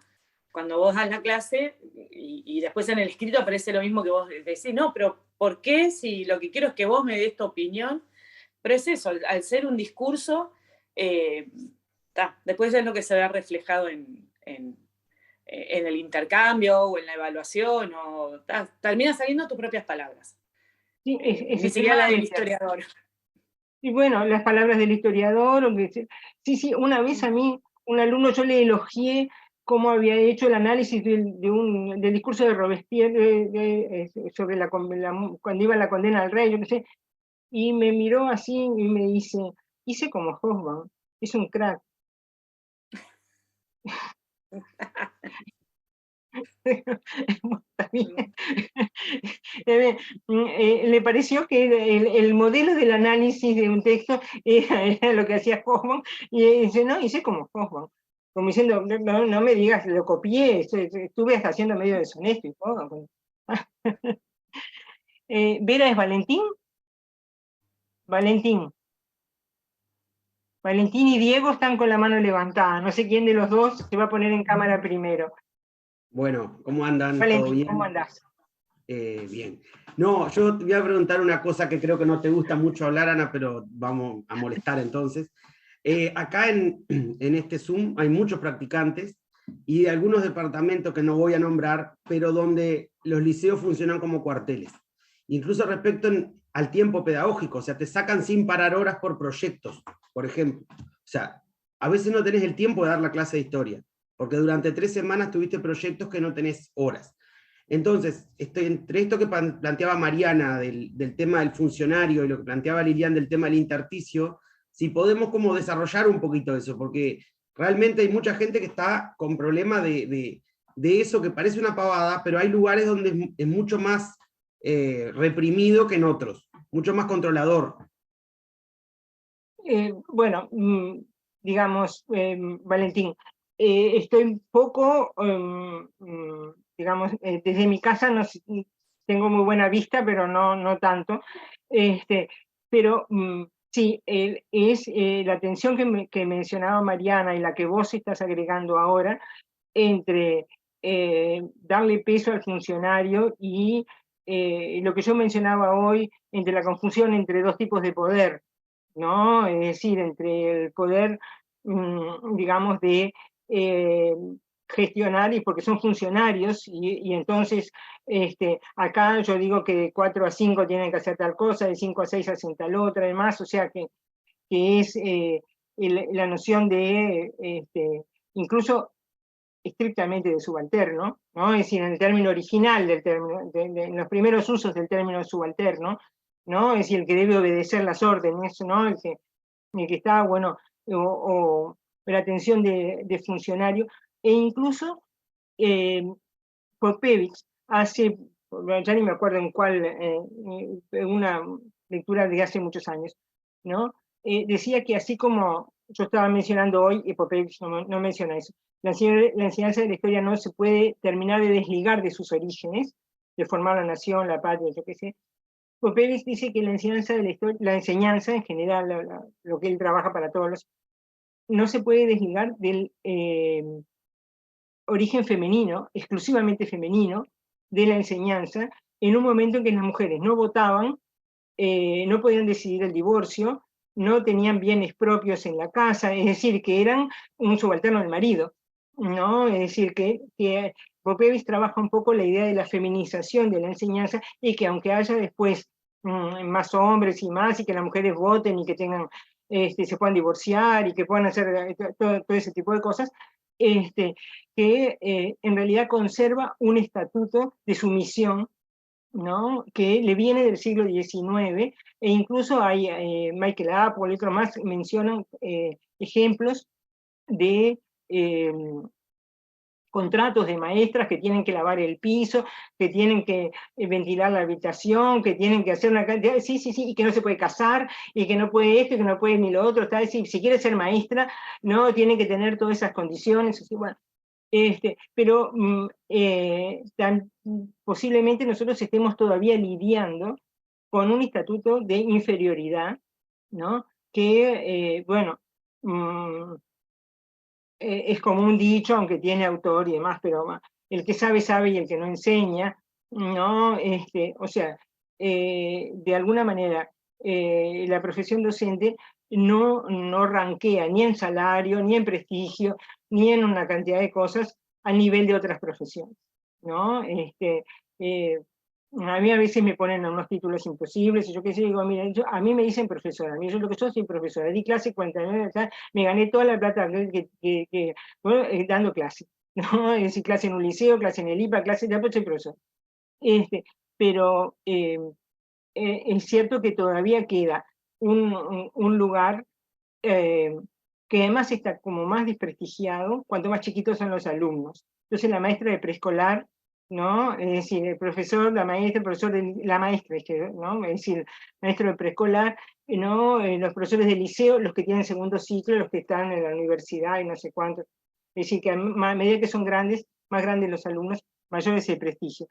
Cuando vos das la clase y después en el escrito aparece lo mismo que vos decís, no, pero ¿por qué? Si lo que quiero es que vos me des tu opinión. Pero es eso, al ser un discurso, después es lo que se ve reflejado en el intercambio o en la evaluación, o termina saliendo tus propias palabras. Sí, Ni siquiera la del historiador. Y bueno, las palabras del historiador, sí, una vez a mí, un alumno, yo le elogié cómo había hecho el análisis del discurso de Robespierre sobre cuando iba la condena al rey, yo qué sé, y me miró así y me dice, hice como Hobsbawm, es un crack. Le pareció que el modelo del análisis de un texto era lo que hacía Hobsbawm, y dice, no, hice como Hobsbawm, como diciendo, no me digas, lo copié, estuve hasta haciendo medio deshonesto y todo. ¿Vera es Valentín? Valentín y Diego están con la mano levantada, no sé quién de los dos se va a poner en cámara primero. Bueno, ¿cómo andan? Valentín, ¿Todo bien? ¿cómo andás? Bien. No, yo te voy a preguntar una cosa que creo que no te gusta mucho hablar, Ana, pero vamos a molestar entonces. Acá en este Zoom hay muchos practicantes y de algunos departamentos que no voy a nombrar, pero donde los liceos funcionan como cuarteles. Incluso respecto al tiempo pedagógico, o sea, te sacan sin parar horas por proyectos, por ejemplo. O sea, a veces no tenés el tiempo de dar la clase de historia, porque durante 3 semanas tuviste proyectos que no tenés horas. Entonces, entre esto que planteaba Mariana del tema del funcionario y lo que planteaba Lilian del tema del intersticio, si podemos como desarrollar un poquito eso, porque realmente hay mucha gente que está con problemas de eso que parece una pavada, pero hay lugares donde es mucho más reprimido que en otros, mucho más controlador. Bueno, digamos, Valentín, estoy un poco, digamos, desde mi casa tengo muy buena vista, pero no tanto. Pero sí, es la tensión que mencionaba Mariana y la que vos estás agregando ahora entre darle peso al funcionario y lo que yo mencionaba hoy, entre la confusión entre dos tipos de poder, ¿no? Es decir, entre el poder, digamos, de gestionar, y porque son funcionarios, y entonces acá yo digo que de 4 a 5 tienen que hacer tal cosa, de 5 a 6 hacen tal otra, además, o sea que es la noción de, incluso estrictamente de subalterno, ¿no? Es decir, en el término original del término, en los primeros usos del término subalterno, ¿no? Es decir, el que debe obedecer las órdenes, ¿no? El que está, bueno, o la atención de funcionario, e incluso Popevich hace, ya ni me acuerdo en cuál, una lectura de hace muchos años, ¿no? Decía que así como yo estaba mencionando hoy, y Popevich no menciona eso, la enseñanza de la historia no se puede terminar de desligar de sus orígenes, de formar la nación, la patria, yo qué sé. Popevich dice que la enseñanza de la historia, la enseñanza en general, lo que él trabaja para todos los, no se puede desligar del origen femenino, exclusivamente femenino, de la enseñanza, en un momento en que las mujeres no votaban, no podían decidir el divorcio, no tenían bienes propios en la casa, es decir, que eran un subalterno del marido, ¿no? Es decir, que Popevich trabaja un poco la idea de la feminización de la enseñanza, y que aunque haya después más hombres y más, y que las mujeres voten y que tengan, se puedan divorciar y que puedan hacer todo ese tipo de cosas, que en realidad conserva un estatuto de sumisión, ¿no? Que le viene del siglo XIX, e incluso hay Michael Apple y otros más mencionan ejemplos de contratos de maestras que tienen que lavar el piso, que tienen que ventilar la habitación, que tienen que hacer una cantidad, sí, y que no se puede casar, y que no puede esto, y que no puede ni lo otro, está decir, si quiere ser maestra, no, tiene que tener todas esas condiciones, así, bueno. Pero posiblemente nosotros estemos todavía lidiando con un estatuto de inferioridad, ¿no? Que, bueno, es como un dicho, aunque tiene autor y demás, pero el que sabe, sabe, y el que no enseña, ¿no? O sea, de alguna manera, la profesión docente no ranquea ni en salario, ni en prestigio, ni en una cantidad de cosas a nivel de otras profesiones, ¿no? A mí a veces me ponen unos títulos imposibles, y yo qué sé, digo, mira, a mí me dicen profesora, a mí yo lo que soy profesora, di clase 49, me gané toda la plata bueno, dando clase, ¿no? Es decir, clase en un liceo, clase en el IPA, clase de soy profesor. Pero es cierto que todavía queda un lugar que además está como más desprestigiado cuanto más chiquitos son los alumnos. Entonces la maestra de preescolar, ¿no? Es decir, el profesor, la maestra, el profesor de la maestra, ¿no? Es decir, maestro de preescolar, ¿no? Los profesores de liceo, los que tienen segundo ciclo, los que están en la universidad y no sé cuántos. Es decir, que a medida que son grandes, más grandes los alumnos, mayor es el prestigio.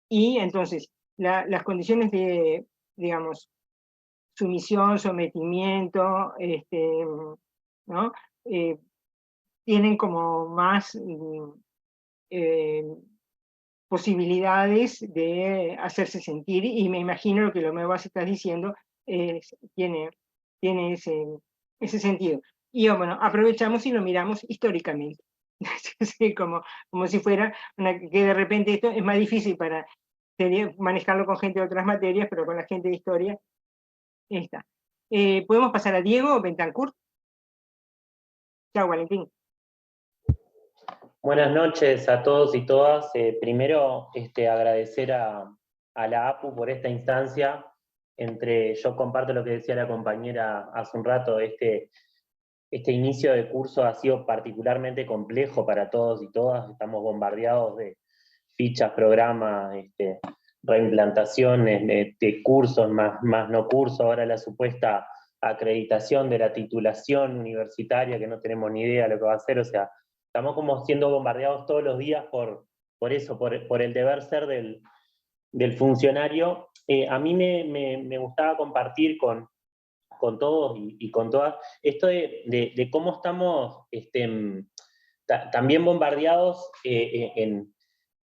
Y entonces, las condiciones de, digamos, sumisión, sometimiento, ¿no? Tienen como más posibilidades de hacerse sentir, y me imagino lo que lo nuevo estás diciendo tiene ese sentido. Y bueno, aprovechamos y lo miramos históricamente. Sí, como si fuera que de repente esto es más difícil para manejarlo con gente de otras materias, pero con la gente de historia está. ¿Podemos pasar a Diego Bentancur? Chao, Valentín. Buenas noches a todos y todas. Primero, agradecer a la APU por esta instancia. Yo comparto lo que decía la compañera hace un rato, este inicio de curso ha sido particularmente complejo para todos y todas. Estamos bombardeados de fichas, programas, reimplantaciones, de cursos, más no cursos, ahora la supuesta acreditación de la titulación universitaria, que no tenemos ni idea de lo que va a hacer. O sea, estamos como siendo bombardeados todos los días por eso, por el deber ser del funcionario. A mí me gustaba compartir con todos y con todas esto de cómo estamos también bombardeados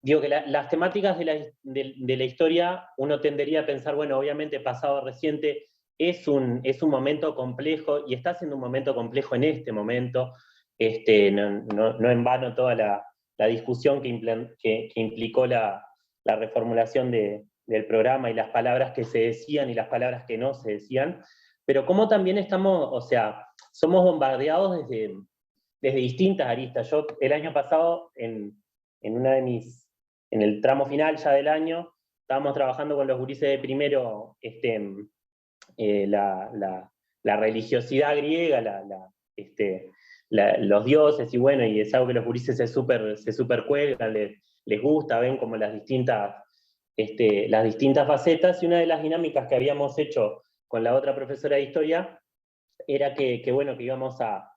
digo que las temáticas de la historia, uno tendería a pensar, bueno, obviamente pasado reciente es un momento complejo, y está siendo un momento complejo en este momento. No en vano toda la discusión que implicó la reformulación del programa, y las palabras que se decían y las palabras que no se decían, pero cómo también estamos, o sea, somos bombardeados desde distintas aristas. Yo el año pasado, en el tramo final ya del año, estábamos trabajando con los gurises de primero la religiosidad griega, los dioses, y bueno, y es algo que los gurises se supercuelgan, les gusta, ven como las distintas facetas, y una de las dinámicas que habíamos hecho con la otra profesora de historia era que íbamos a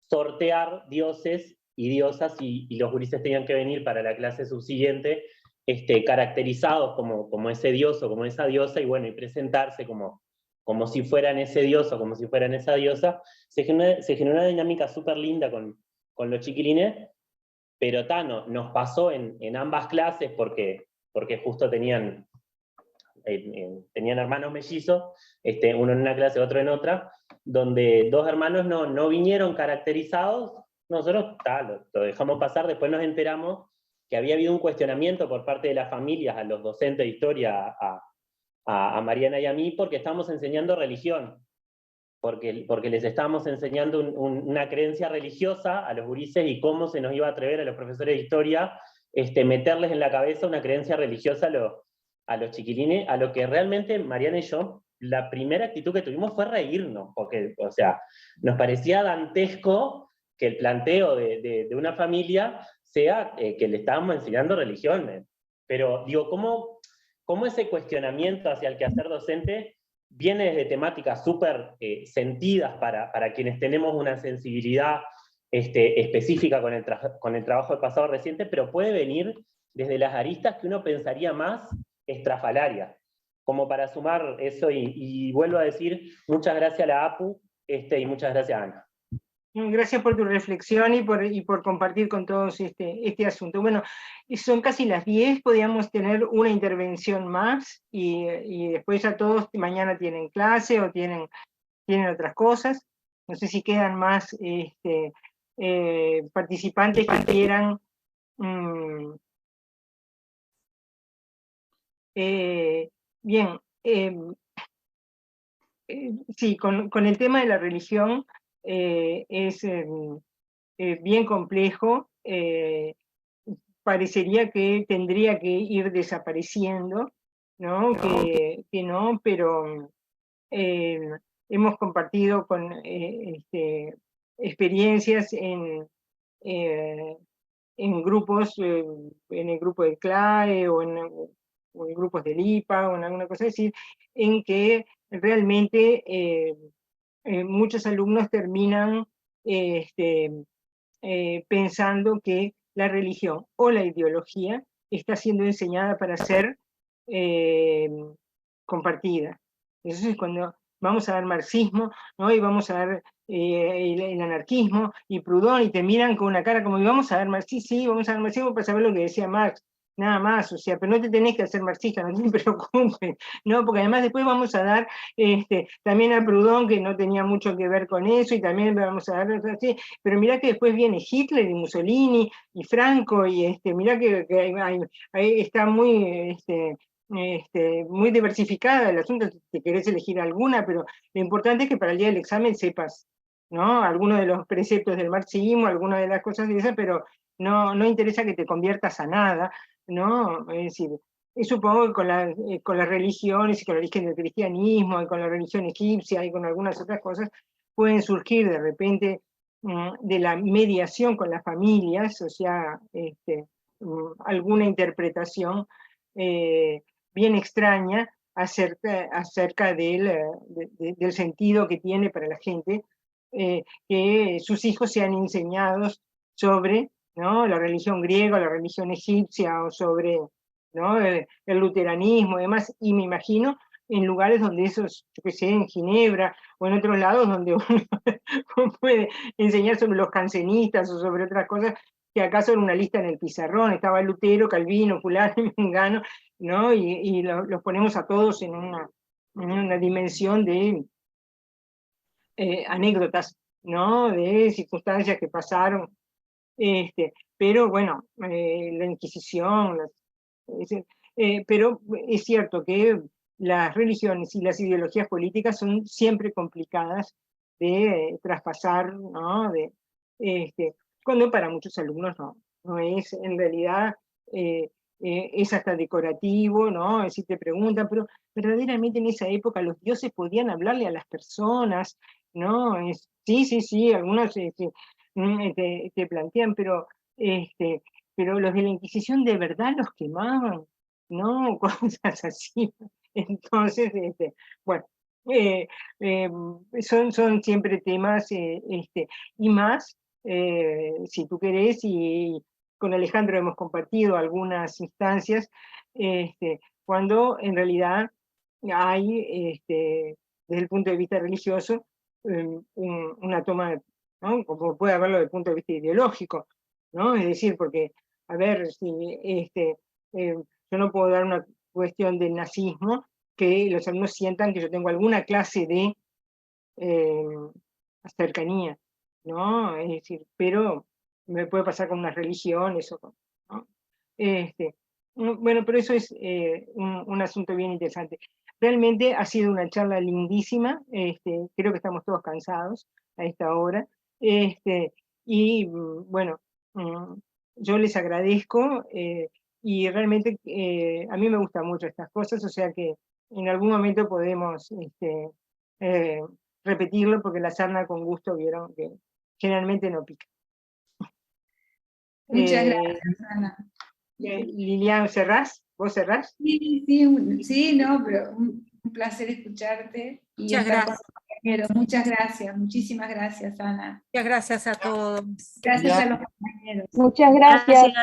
sortear dioses y diosas, y los gurises tenían que venir para la clase subsiguiente caracterizados como ese dios o como esa diosa, y bueno, y presentarse como si fueran ese dios o como si fueran esa diosa. Se generó una dinámica súper linda con los chiquilines, pero nos pasó en ambas clases porque justo tenían hermanos mellizos, uno en una clase, otro en otra, donde dos hermanos no vinieron caracterizados. Nosotros lo dejamos pasar. Después nos enteramos que había habido un cuestionamiento por parte de las familias a los docentes de historia, a Mariana y a mí, porque estábamos enseñando religión, porque les estábamos enseñando una creencia religiosa a los gurises, y cómo se nos iba a atrever a los profesores de historia meterles en la cabeza una creencia religiosa a los chiquilines, a lo que realmente Mariana y yo, la primera actitud que tuvimos fue reírnos, porque, o sea, nos parecía dantesco que el planteo de una familia sea que le estábamos enseñando religión. Pero digo, ¿cómo ese cuestionamiento hacia el quehacer docente viene desde temáticas súper sentidas para quienes tenemos una sensibilidad específica con el trabajo del pasado reciente, pero puede venir desde las aristas que uno pensaría más estrafalarias? Como para sumar eso, y vuelvo a decir, muchas gracias a la APU, y muchas gracias a Ana. Gracias por tu reflexión y por compartir con todos este asunto. Bueno, son casi las 10, podríamos tener una intervención más, y después ya todos mañana tienen clase o tienen otras cosas. No sé si quedan más participantes que quieran. Bien, sí, con el tema de la religión es bien complejo. Parecería que tendría que ir desapareciendo, ¿no? Que no, pero hemos compartido con experiencias en grupos, en el grupo de CLAE o en grupos del IPA o en alguna cosa, es decir, en que realmente muchos alumnos terminan pensando que la religión o la ideología está siendo enseñada para ser compartida. Eso es cuando vamos a dar marxismo, ¿no? Y vamos a dar el anarquismo y Proudhon, y te miran con una cara como, y vamos a dar marxismo, sí, vamos a dar marxismo para saber lo que decía Marx, nada más, o sea, pero no te tenés que hacer marxista, no te preocupes, ¿no? Porque además después vamos a dar también a Proudhon, que no tenía mucho que ver con eso, y también vamos a dar, así, pero mirá que después viene Hitler y Mussolini y Franco, y mirá que ahí está muy muy diversificada el asunto, si te querés elegir alguna, pero lo importante es que para el día del examen sepas, ¿no? Algunos de los preceptos del marxismo, algunas de las cosas de esas, pero no interesa que te conviertas a nada, ¿no? Es decir, supongo que con las religiones y con el origen del cristianismo y con la religión egipcia y con algunas otras cosas, pueden surgir de repente de la mediación con las familias, o sea, alguna interpretación bien extraña acerca del sentido que tiene para la gente que sus hijos sean enseñados sobre, ¿no? La religión griega, la religión egipcia, o sobre, ¿no? el luteranismo y demás, y me imagino en lugares donde esos, yo qué sé, en Ginebra o en otros lados donde uno puede enseñar sobre los jansenistas o sobre otras cosas, que acaso era una lista en el pizarrón, estaba Lutero, Calvino, fulano y mengano, ¿no? Y los ponemos a todos en una dimensión de anécdotas, ¿no? De circunstancias que pasaron. Pero bueno, la Inquisición, pero es cierto que las religiones y las ideologías políticas son siempre complicadas de traspasar, ¿no? cuando para muchos alumnos no es en realidad, es hasta decorativo, ¿no? Si te preguntan, pero verdaderamente en esa época los dioses podían hablarle a las personas, ¿no? Sí, algunos te plantean, pero los de la Inquisición de verdad los quemaban, ¿no? Cosas así. Entonces, bueno, son siempre temas, y más, si tú querés, y con Alejandro hemos compartido algunas instancias, cuando en realidad hay, desde el punto de vista religioso, una toma, ¿no? Como puede haberlo desde el punto de vista ideológico, ¿no? Es decir, porque, a ver, yo no puedo dar una cuestión del nazismo que los alumnos sientan que yo tengo alguna clase de cercanía, ¿no? Es decir, pero me puede pasar con unas religiones, ¿no? Bueno, pero eso es un asunto bien interesante. Realmente ha sido una charla lindísima, creo que estamos todos cansados a esta hora, y bueno, yo les agradezco, y realmente a mí me gustan mucho estas cosas, o sea que en algún momento podemos repetirlo, porque la sarna con gusto vieron que generalmente no pica. Muchas gracias, Ana. Lilian, ¿cerrás? ¿Vos cerrás? Sí, no, pero un placer escucharte y Muchas estar con gracias. los compañeros. Muchas gracias, muchísimas gracias, Ana. Muchas gracias a todos. Gracias a los compañeros. Muchas gracias.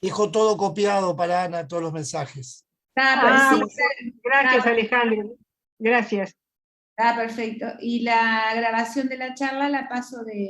Dejo todo copiado para Ana, todos los mensajes. Gracias, Alejandro. Gracias. Está perfecto. Y la grabación de la charla la paso de